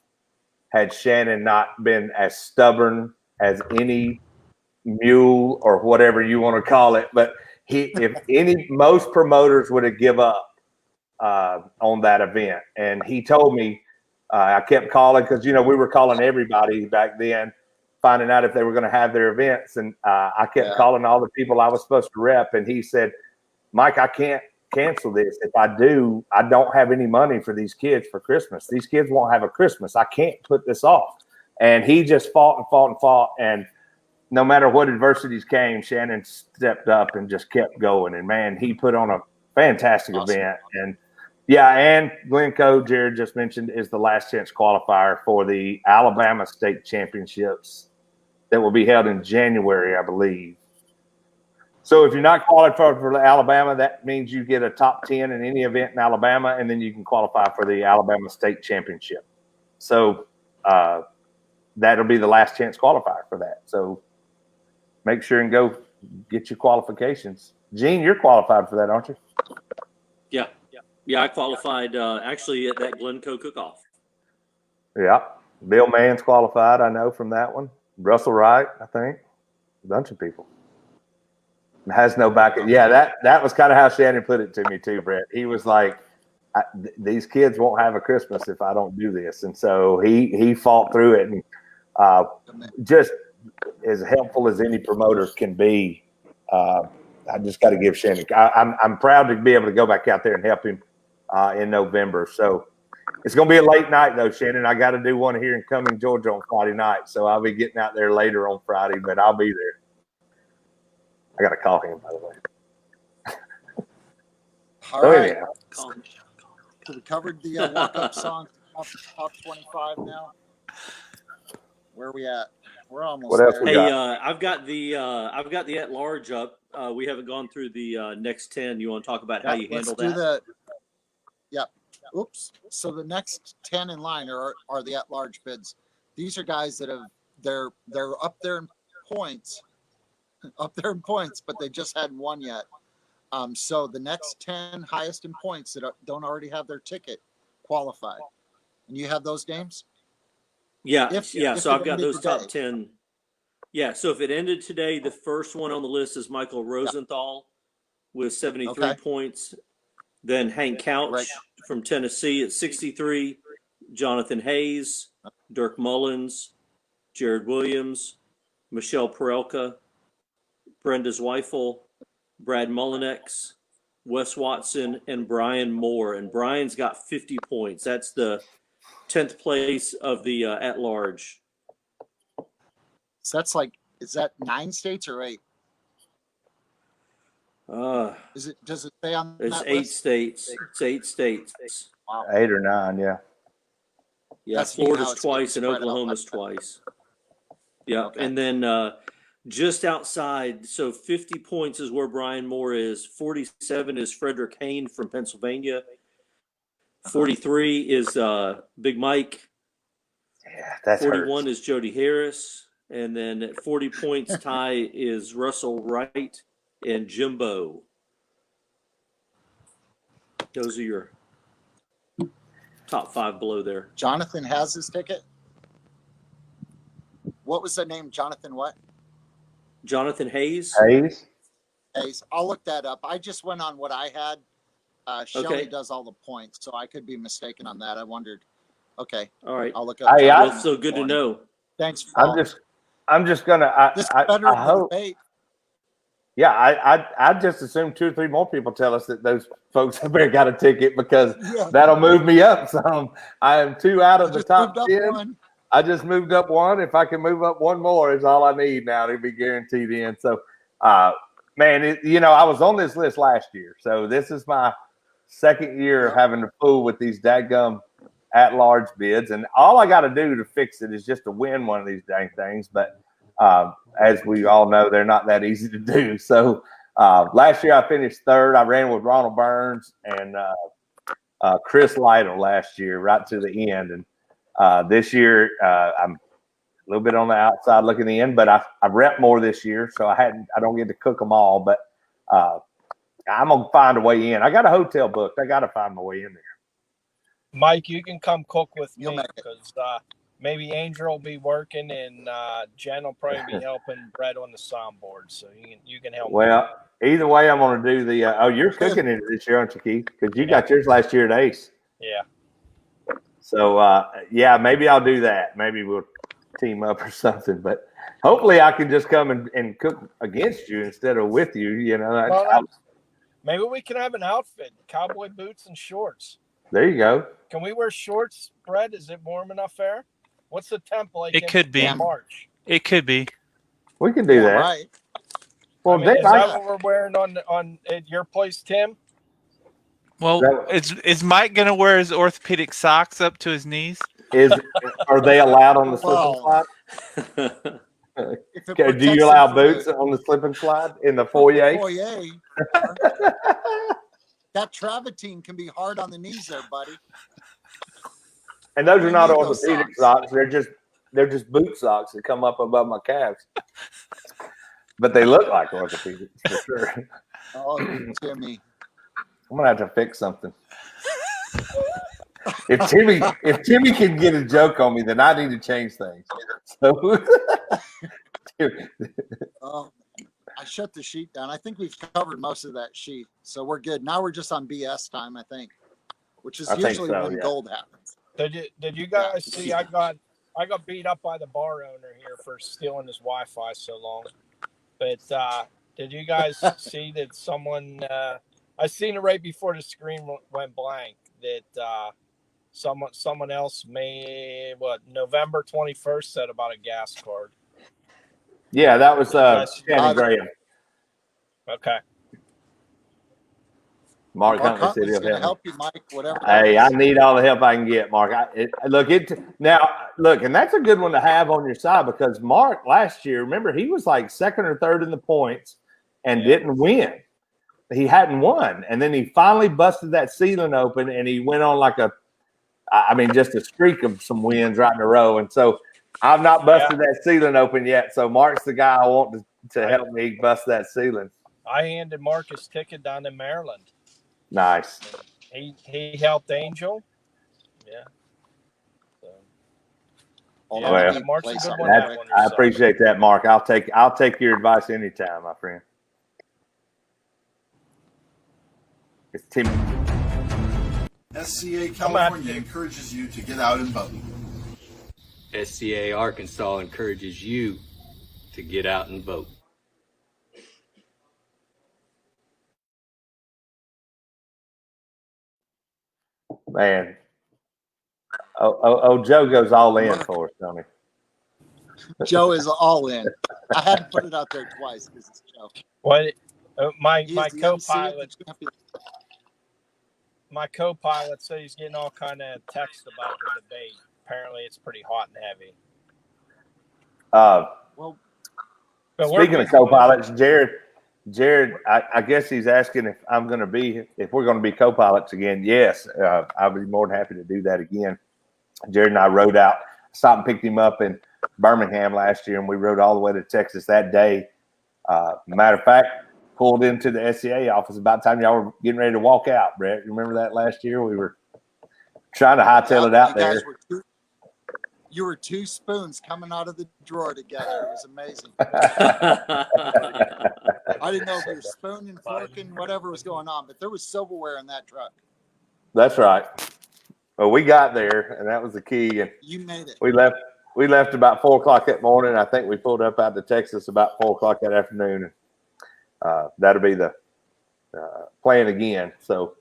B: had Shannon not been as stubborn as any mule or whatever you want to call it. But most promoters would have give up on that event. And he told me, I kept calling because, you know, we were calling everybody back then, finding out if they were going to have their events. And I kept calling all the people I was supposed to rep. And he said, Mike, I can't cancel this. If I do, I don't have any money for these kids for Christmas. These kids won't have a Christmas. I can't put this off. And he just fought and fought and fought. And no matter what adversities came, Shannon stepped up and just kept going. And man, he put on a fantastic event. And and Glencoe, Jared just mentioned, is the last chance qualifier for the Alabama State Championships that will be held in January, I believe. So if you're not qualified for Alabama, that means you get a top 10 in any event in Alabama, and then you can qualify for the Alabama State Championship. So that'll be the last chance qualifier for that. So make sure and go get your qualifications. Gene, you're qualified for that, aren't you?
C: Yeah, I qualified actually at that Glencoe Cookoff.
B: Yeah. Bill Mann's qualified, I know, from that one. Russell Wright, I think. A bunch of people. Has no backup. Yeah, that was kind of how Shannon put it to me too, Brett. He was like, these kids won't have a Christmas if I don't do this. And so he fought through it, and just as helpful as any promoter can be. I just got to give Shannon. I'm proud to be able to go back out there and help him in November. So it's going to be a late night though, Shannon. I got to do one here in Cumming, Georgia on Friday night. So I'll be getting out there later on Friday, but I'll be there. I got to call him, by the way.
A: All right. Yeah. So we covered the walk-up song. Top 25 now. Where are we at? We're almost
B: what else
A: there.
B: we got?
C: I've got the at large up. We haven't gone through the next 10. You want to talk about how you handle that?
A: Oops. So the next 10 in line are the at large bids. These are guys that they're up there in points. But they just hadn't won yet. So the next 10 highest in points that don't already have their ticket qualified. And you have those names?
C: Yeah. So I've got those top 10. Yeah. So if it ended today, the first one on the list is Michael Rosenthal with 73 points. Then Hank Couch from Tennessee at 63. Jonathan Hayes, Dirk Mullins, Jared Williams, Michelle Perelka, Brenda Zweifel, Brad Mullinex, Wes Watson, and Brian Moore. And Brian's got 50 points. That's the 10th place of the at-large.
A: So that's is that 9 states or 8? Does it say on
C: it's
A: that
C: 8
A: list?
C: states. It's 8 states.
A: Wow.
B: 8 or 9, yeah.
C: Yeah, Florida's twice and Oklahoma's twice. Yeah, okay. And then just outside, so 50 points is where Brian Moore is. 47 is Frederick Hain from Pennsylvania. 43 is Big Mike.
B: Yeah, that's
C: 41 is Jody Harris. And then at 40 points, Ty is Russell Wright and Jimbo. Those are your top 5 below there.
A: Jonathan has his ticket. What was the name? Jonathan what?
C: Jonathan Hayes.
B: Hayes.
A: Hayes. I'll look that up. I just went on what I had. Shelly
C: Okay.
A: does all the points, so I could be mistaken on that. I wondered. Okay.
C: All right.
A: I'll look up.
B: Hey,
C: Well, so good to know.
A: Thanks.
B: I'm just gonna.
A: This is
B: I
A: better than
B: hope.
A: debate.
B: Yeah, I just assume 2 or 3 more people tell us that those folks up there got a ticket because that'll move me up some. I am 2 out of the top 10.
A: One.
B: I just moved up 1. If I can move up 1 more, is all I need now to be guaranteed in. So, man, I was on this list last year, so this is my second year having to fool with these dadgum at-large bids, and all I got to do to fix it is just to win one of these dang things. But as we all know, they're not that easy to do. So last year I finished 3rd. I ran with Ronald Burns and Chris Lytle last year, right to the end. And this year I'm a little bit on the outside looking in, but I rep more this year, so I don't get to cook them all. But I'm gonna find a way in. I got a hotel booked. I got to find my way in there.
D: Mike, you can come cook with
A: You'll
D: me
A: make it.
D: because maybe Angel will be working and Jen will probably be helping Brett on the soundboard, so you can help.
B: Well, either way, I'm going to do the. You're cooking it this year, aren't you, Keith? Because you got yours last year at Ace.
D: Yeah.
B: So yeah, maybe I'll do that. Maybe we'll team up or something. But hopefully, I can just come and cook against you instead of with you.
D: Well, maybe we can have an outfit: cowboy boots and shorts.
B: There you go.
D: Can we wear shorts, Brett? Is it warm enough there? What's the temp like?
G: It could be.
D: In March.
G: It could be.
B: We can do that.
A: Right.
B: Well,
D: is that what we're wearing on at your place, Tim?
G: Well, is Mike gonna wear his orthopedic socks up to his knees?
B: Are they allowed on the slip and slide? Okay, do you allow boots on the slip and slide in the foyer?
A: That travertine can be hard on the knees there, buddy.
B: And those are not orthopedic socks. They're just boot socks that come up above my calves. But they look like orthopedics for sure.
A: Oh, Timmy.
B: I'm gonna have to fix something. If Timmy can get a joke on me, then I need to change things. So
A: I shut the sheet down. I think we've covered most of that sheet, so we're good. Now we're just on BS time, I think, which is usually when gold happens.
D: Did you guys see? I got beat up by the bar owner here for stealing his Wi-Fi so long. But did you guys see that someone? I seen it right before the screen went blank. That someone else made November 21st said about a gas card.
B: Yeah, that was Shannon Graham.
D: Okay.
A: Mark Huntley's going to help you, Mike. Whatever.
B: Hey, I need all the help I can get, Mark. Look, and that's a good one to have on your side because Mark last year, remember, he was like 2nd or 3rd in the points and didn't win. He hadn't won, and then he finally busted that ceiling open, and he went on just a streak of some wins right in a row. And so I've not busted that ceiling open yet. So Mark's the guy I want to help me bust that ceiling.
D: I handed Mark his ticket down in Maryland.
B: Nice.
D: He helped Angel. Yeah. So,
A: Mark's a good one.
B: I appreciate that, Mark. I'll take your advice anytime, my friend. It's Tim.
E: SCA California encourages you to get out and vote.
F: SCA Arkansas encourages you to get out and vote.
B: Man. Joe goes all in for us, Tony.
A: Joe is all in. I had to put it out there twice because it's Joe.
D: What? My co-pilot said he's getting all kind of text about the debate. Apparently, it's pretty hot and heavy.
B: Speaking of co-pilots, Jared, I guess he's asking if we're going to be co-pilots again. Yes, I'll be more than happy to do that again. Jared and I rode out. stopped and picked him up in Birmingham last year, and we rode all the way to Texas that day. Matter of fact, pulled into the SCA office about the time y'all were getting ready to walk out, Brett. You remember that last year? We were trying to hightail it out there.
A: You were two spoons coming out of the drawer together. It was amazing. I didn't know if we were spooning, forking, whatever was going on, but there was silverware in that truck.
B: That's right. Well, we got there, and that was the key. And
A: you made it.
B: We left about 4 o'clock that morning. I think we pulled up out to Texas about 4 o'clock that afternoon. That'll be the plan again. So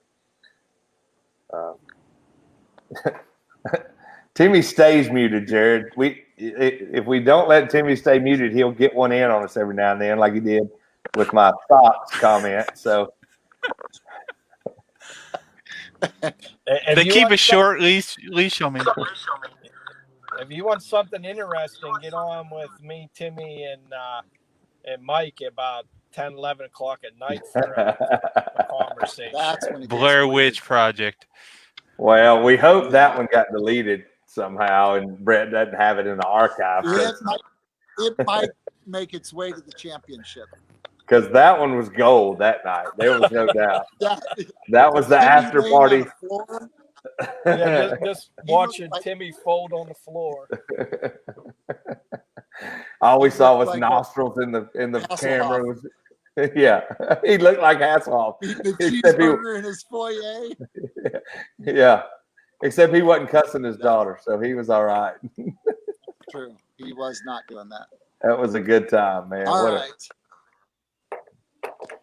B: Timmy stays muted, Jared. If we don't let Timmy stay muted, he'll get one in on us every now and then, like he did with my socks comment. So
G: they keep a short leash on me.
D: If you want something interesting, get on with me, Timmy, and Mike about 10, 11 o'clock at night for a conversation.
A: That's when
G: Blair Witch Project.
B: Well, we hope that one got deleted somehow, and Brett doesn't have it in the archive.
A: It might make its way to the championship.
B: Because that one was gold that night. There was no doubt. That was the after party.
D: Yeah, just watching Timmy fold on the floor.
B: All we saw was nostrils in the camera. Yeah, he looked like Hasselhoff.
A: The cheeseburger in his foyer.
B: Yeah, except he wasn't cussing his daughter, so he was all right.
A: True, he was not doing that.
B: That was a good time, man.
A: All right.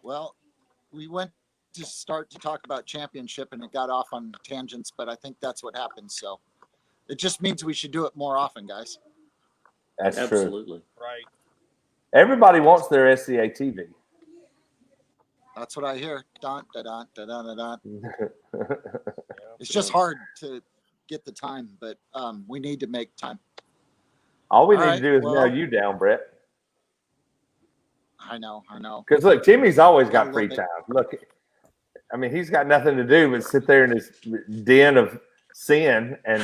A: Well, we went to start to talk about championship, and it got off on tangents, but I think that's what happened. So it just means we should do it more often, guys.
B: That's
C: absolutely
B: true.
D: Right.
B: Everybody wants their SCA TV.
A: That's what I hear. Dun, da, dun, da, dun, da, dun. It's just hard to get the time, but we need to make time.
B: All we need to do is nail you down, Brett.
A: I know.
B: Because look, Timmy's always got free time. Look, I mean, he's got nothing to do but sit there in his den of sin and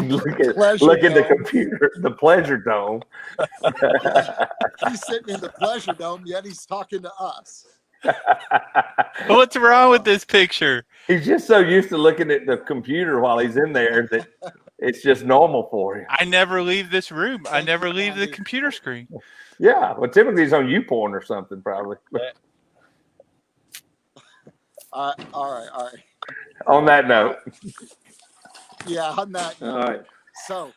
B: look at the computer, the pleasure dome.
A: He's sitting in the pleasure dome, yet he's talking to us.
G: What's wrong with this picture?
B: He's just so used to looking at the computer while he's in there that it's just normal for him.
G: I never leave this room. I never leave the computer screen.
B: Yeah, well, typically he's on YouPorn or something, probably.
A: All right.
B: On that note.
A: Yeah, on that note.
C: All right.
A: So,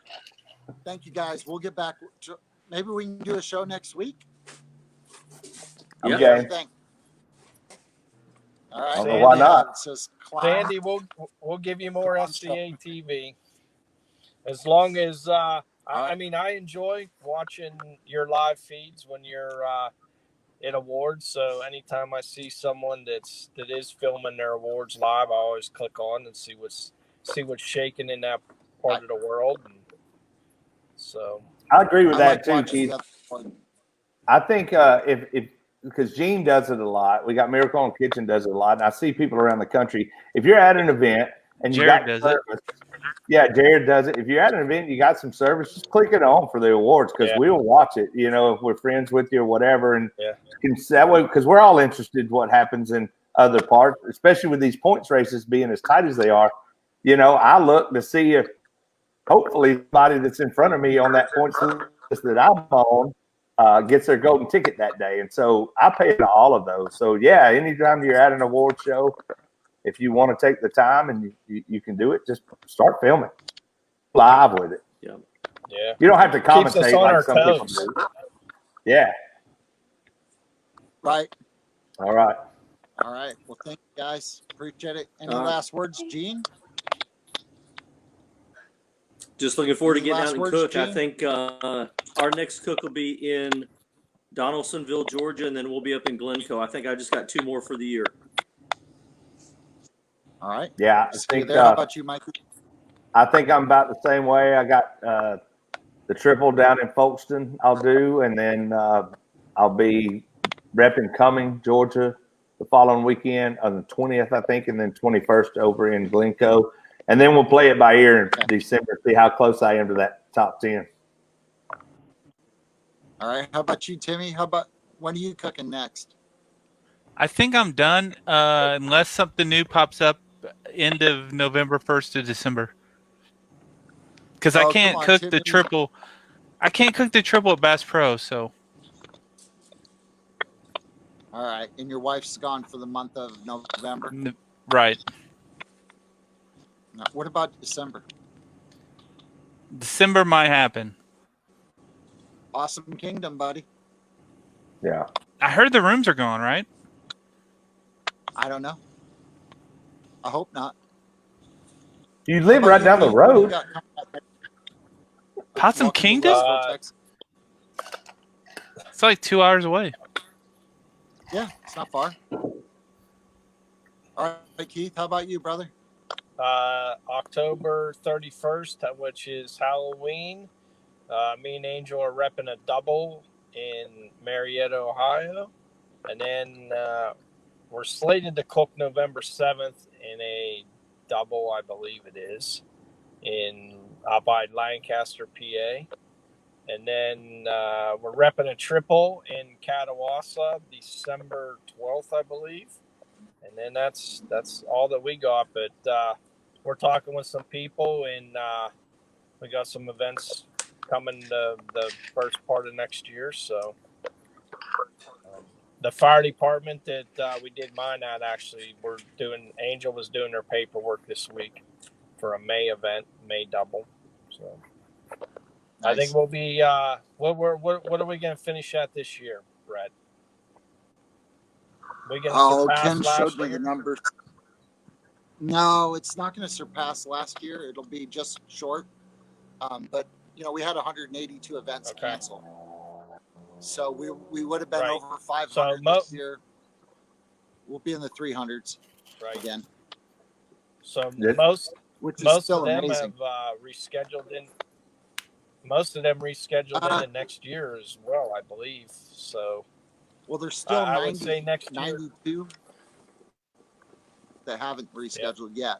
A: thank you guys. We'll get back. Maybe we can do a show next week.
B: Okay.
A: Everything. All right.
B: Sandy, why not?
D: Sandy, we'll give you more SCA TV. As long as I mean, I enjoy watching your live feeds when you're at awards. So anytime I see someone that is filming their awards live, I always click on and see what's shaking in that part of the world. And so
B: I agree with that too, Keith. I think if because Gene does it a lot, we got Miracle in the Kitchen does it a lot, and I see people around the country. If you're at an event and you got service, yeah, Jared does it. If you're at an event, you got some service, just click it on for the awards because we'll watch it. You know, if we're friends with you or whatever, and that way because we're all interested in what happens in other parts, especially with these points races being as tight as they are. You know, I look to see if hopefully somebody that's in front of me on that points list that I'm on gets their golden ticket that day. And so I pay to all of those. So, yeah, anytime you're at an award show, if you want to take the time and you can do it, just start filming live with it.
C: Yeah.
D: Yeah.
B: You don't have to commentate like some people
D: toes.
B: do. Yeah.
A: Right.
B: All right.
A: Well, thank you guys. Appreciate it. Any last words, Gene?
C: Just looking forward to getting out and cook.
A: Gene?
C: I think our next cook will be in Donaldsonville, Georgia, and then we'll be up in Glencoe. I think I just got 2 more for the year.
A: All right.
B: Yeah. I think,
A: how about you, Mikey?
B: I think I'm about the same way. I got the triple down in Folkestone I'll do, and then I'll be repping Cumming, Georgia the following weekend on the 20th, I think, and then 21st over in Glencoe. And then we'll play it by ear in
A: Okay.
B: December, see how close I am to that top 10.
A: All right. How about you, Timmy? When are you cooking next?
G: I think I'm done, unless something new pops up end of November 1st to December. Because I
A: Oh, come
G: can't
A: on,
G: cook the
A: Timmy.
G: triple. I can't cook the triple at Bass Pro, so
A: All right. And your wife's gone for the month of November.
G: right.
A: Now, what about December?
G: December might happen.
A: Awesome Kingdom, buddy.
B: Yeah.
G: I heard the rooms are gone, right?
A: I don't know. I hope not.
B: You
A: How
B: live
A: about
B: right
A: you,
B: down the
A: Keith? What do you
B: road.
A: got coming up next?
G: Possum
A: Welcome to
G: Kingdom?
A: Louisville, Texas.
G: It's like 2 hours away.
A: Yeah, it's not far. All right, Keith. How about you, brother?
D: October 31st, which is Halloween. Me and Angel are repping a double in Marietta, Ohio. And then we're slated to cook November 7th in a double, I believe it is, out by Lancaster, PA. And then we're repping a triple in Catawassa, December 12th, I believe. And then that's all that we got. But we're talking with some people, and we got some events coming the first part of next year. So the fire department that we did mine at, actually, Angel was doing their paperwork this week for a May event, May double. So
A: Nice.
D: I think we'll be what are we going to finish at this year, Brett? We going to surpass
A: Ken
D: last
A: showed me
D: year?
A: the numbers. No, it's not going to surpass last year. It'll be just short. But we had 182 events canceled, so we would have been over 500 this year. We'll be in the 300s again.
D: So
A: which is
D: most
A: still
D: of them
A: amazing.
D: have rescheduled in. Most of them rescheduled in next year as well, I believe. So,
A: well, there's still
D: I would say next year
A: 92 that haven't rescheduled yet.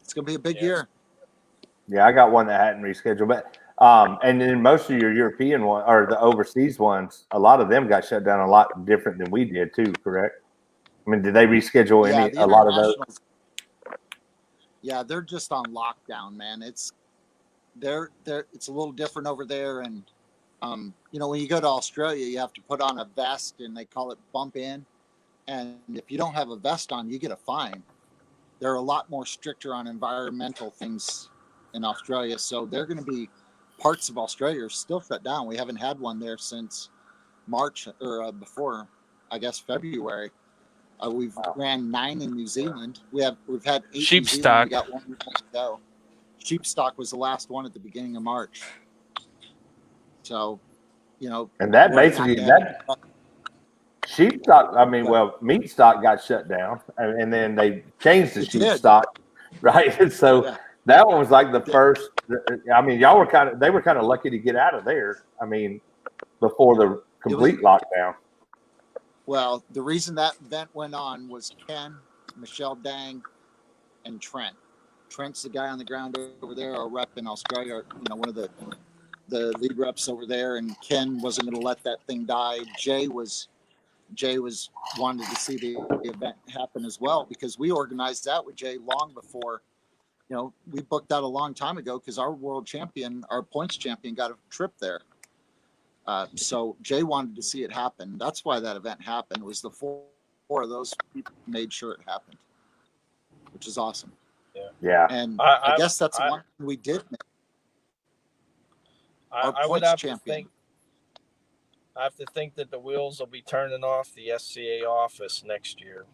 A: It's going to be a big year.
B: Yeah, I got one that hadn't rescheduled, but and then most of your European one or the overseas ones, a lot of them got shut down a lot different than we did too. Correct? I mean, did they reschedule a lot of those?
A: Yeah, they're just on lockdown, man. It's a little different over there, and when you go to Australia, you have to put on a vest, and they call it bump in. And if you don't have a vest on, you get a fine. They're a lot more stricter on environmental things in Australia, so they're going to be parts of Australia are still shut down. We haven't had one there since March or before, I guess, February. We've ran 9 in New Zealand. We've had 8
G: Sheep
A: in New Zealand.
G: stock.
A: We got 1 more to go. Sheep stock was the last one at the beginning of March. So,
B: and that basically sheep stock. I mean, meat stock got shut down, and then they changed the sheep stock, right? So that one was like the first. I mean, they were kind of lucky to get out of there. I mean, before the complete lockdown.
A: Well, the reason that event went on was Ken, Michelle Dang, and Trent. Trent's the guy on the ground over there, our rep in Australia, one of the lead reps over there, and Ken wasn't going to let that thing die. Jay was wanted to see the event happen as well, because we organized that with Jay long before, we booked that a long time ago, because our world champion, our points champion, got a trip there. So Jay wanted to see it happen. That's why that event happened. It was the four of those people made sure it happened, which is awesome.
B: Yeah.
A: And I guess that's one thing we did make.
D: I would have to think. I have to think that the wheels will be turning off the SCA office next year.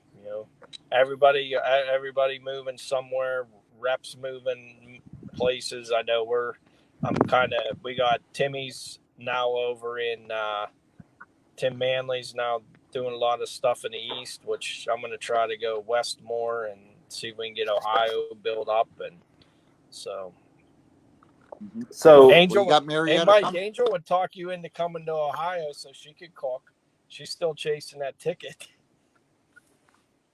D: Everybody moving somewhere, reps moving places. I know we got Timmy's now over in Tim Manley's now doing a lot of stuff in the east, which I'm going to try to go west more and see if we can get Ohio built up. And so Angel got married. Hey, Mike, Angel would talk you into coming to Ohio so she could cook. She's still chasing that ticket.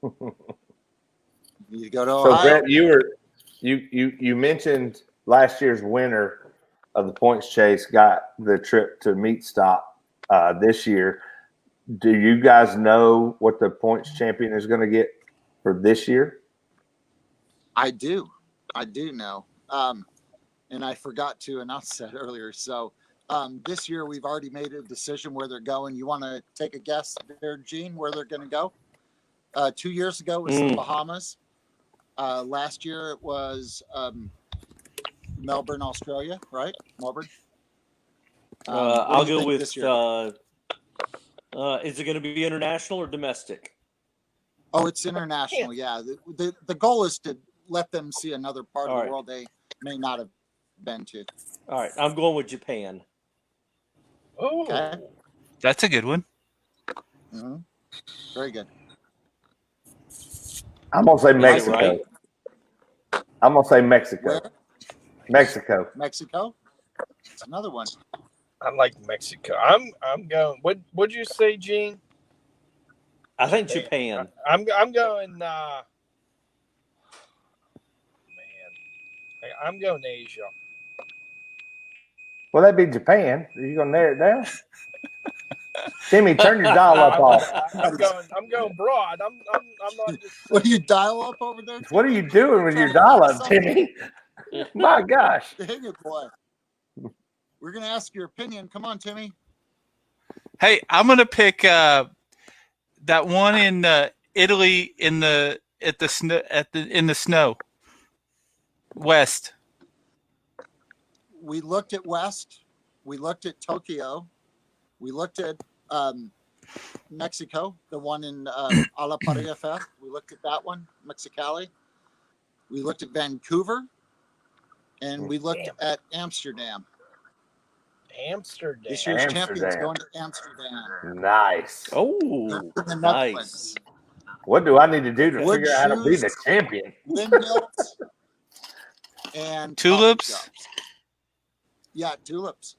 A: You go to Ohio.
B: So Brett, You mentioned last year's winner of the points chase got the trip to meat stop this year. Do you guys know what the points champion is going to get for this year?
A: I do know. And I forgot to announce that earlier. So this year we've already made a decision where they're going. You want to take a guess there, Gene, where they're going to go? 2 years ago it was the Bahamas. Last year it was Melbourne, Australia, right? Melbourne.
C: I'll go with.
A: This year?
C: Is it going to be international or domestic?
A: Oh, it's international. Yeah. The goal is to let them see another part of the world they may not have been to.
C: All right, I'm going with Japan.
D: Oh,
A: Okay.
G: That's a good one.
A: Mm-hmm. Very good.
B: I'm gonna say Mexico.
C: Right?
B: I'm gonna say Mexico.
A: Where?
B: Mexico.
A: Mexico. It's another one.
D: I like Mexico. I'm going. What'd you say, Gene?
C: I think Japan.
D: I'm going. I'm going Asia.
B: Well, that'd be Japan. Are you gonna narrow it down? Timmy, turn your dial up off.
D: I'm going broad. I'm not just.
A: What do you dial up over there?
B: What are you doing with your dial up, Timmy? My gosh.
A: Dang it, boy. We're gonna ask your opinion. Come on, Timmy.
G: Hey, I'm gonna pick that one in Italy in the snow. West.
A: We looked at West. We looked at Tokyo. We looked at Mexico, the one in A La Pareja. We looked at that one, Mexicali. We looked at Vancouver, and we looked at Amsterdam.
D: Amsterdam.
A: This year's champion's going to Amsterdam.
B: Nice.
C: Oh,
A: Nice.
B: What do I need to do to figure out how to be the champion?
A: Windmills and
G: Tulips?
A: coffee shops. Yeah, tulips.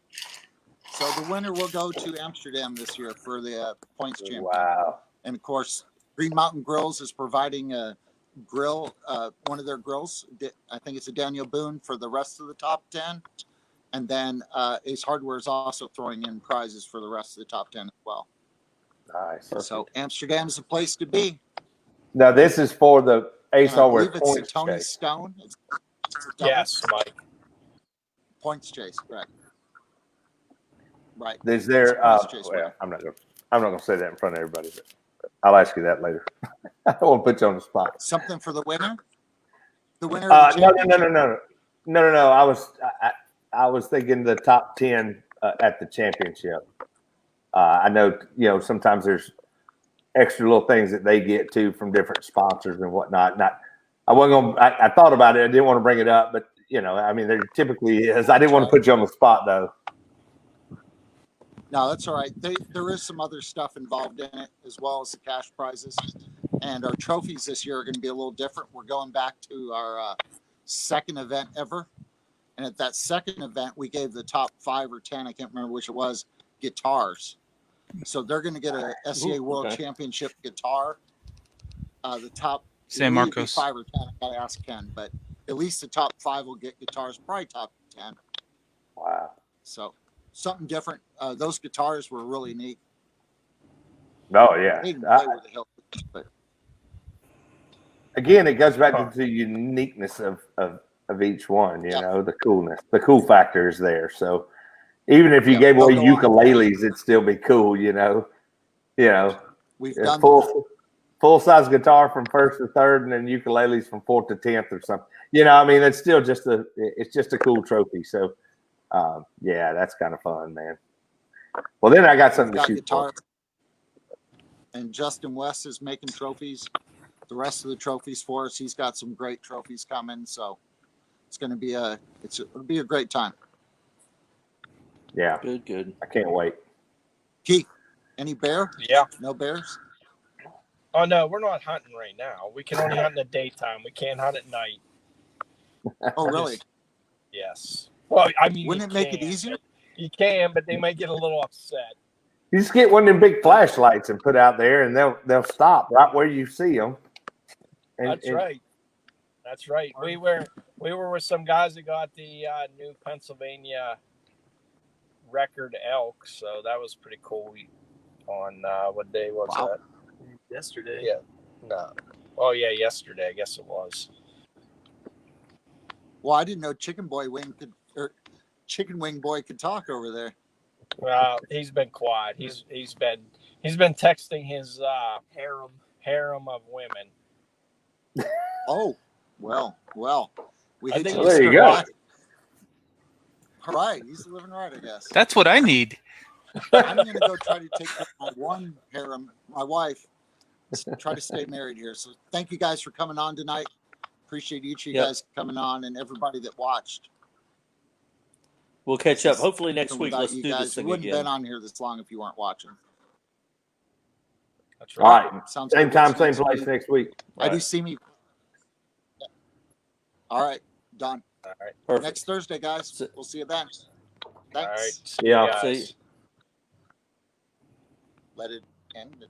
A: So the winner will go to Amsterdam this year for the points champion.
B: Wow.
A: And of course, Green Mountain Grills is providing a grill, one of their grills. I think it's a Daniel Boone for the rest of the top 10. And then Ace Hardware is also throwing in prizes for the rest of the top 10 as well.
B: Nice.
A: So Amsterdam's the place to be.
B: Now this is for the Ace
A: And I
B: Hardware
A: believe it's
B: points
A: Tony
B: chase.
A: Stone. It's a double
D: Yes, Mike.
A: points chase, correct? Right.
B: Is there?
A: Points chase,
B: Well,
A: right.
B: I'm not gonna say that in front of everybody, but I'll ask you that later. I don't want to put you on the spot.
A: Something for the winner. The winner. Of the
B: No. I was thinking the top 10 at the championship. I know, sometimes there's extra little things that they get too from different sponsors and whatnot. I wasn't gonna. I thought about it. I didn't want to bring it up, but there typically is. I didn't want to put you on the spot though.
A: No, that's all right. There is some other stuff involved in it, as well as the cash prizes. And our trophies this year are going to be a little different. We're going back to our second event ever. And at that second event, we gave the top 5 or 10, I can't remember which it was, guitars. So they're going to get a SCA World Championship guitar. The top
G: San Marcos.
A: 5 or 10, I got to ask Ken, but at least the top 5 will get guitars, probably top 10.
B: Wow.
A: So something different. Those guitars were really neat.
B: Oh yeah.
A: They didn't play with the hilt, but
B: Again, it goes back to the uniqueness of each one. The coolness, the cool factor is there. So even if you gave away ukuleles, it'd still be cool.
A: We've done
B: full size guitar from 1st to 3rd, and then ukuleles from 4th to 10th or something. It's still just a cool trophy. So yeah, that's kind of fun, man. Well, then I got something to shoot for.
A: And Justin West is making trophies. The rest of the trophies for us. He's got some great trophies coming, so it's going to be it'll be a great time.
B: Yeah,
C: Good.
B: I can't wait.
A: Keith, any bear?
D: Yeah.
A: No bears?
D: Oh no, we're not hunting right now. We can only hunt in the daytime. We can't hunt at night.
A: Oh, really?
D: Yes. Well, I mean,
A: Wouldn't it make it easier?
D: You can, but they might get a little upset.
B: You just get one of them big flashlights and put out there, and they'll stop right where you see them.
D: That's right. We We were with some guys that got the new Pennsylvania record elk, so that was pretty cool. On what day was that?
H: Yesterday.
D: Yeah. No. Oh yeah, yesterday. I guess it was.
A: Well, I didn't know Chicken Wing Boy could talk over there.
D: Well, he's been quiet. He's been texting his harem of women.
A: Oh, well. We
D: I
A: hate
D: think
A: to
B: there you
A: disturb
B: go.
A: that. All right, he's living right, I guess.
G: That's what I need.
A: I'm going to go try to take care of my one harem, my wife. Try to stay married here. So thank you guys for coming on tonight. Appreciate each of you guys coming on and everybody that watched.
C: We'll catch up hopefully next week.
A: Without
C: Let's
A: you
C: do
A: guys,
C: this
A: we
C: thing
A: wouldn't
C: again.
A: been on here this long if you weren't watching.
D: That's
B: All
D: right.
B: right.
A: Sounds
B: Same
A: good.
B: time, same place next week.
A: I do see me. All right, done.
D: All right.
C: Perfect.
A: Next Thursday, guys. We'll see you then. Thanks.
D: All right. See
B: Yeah.
D: you guys.
C: See.
A: Let it end.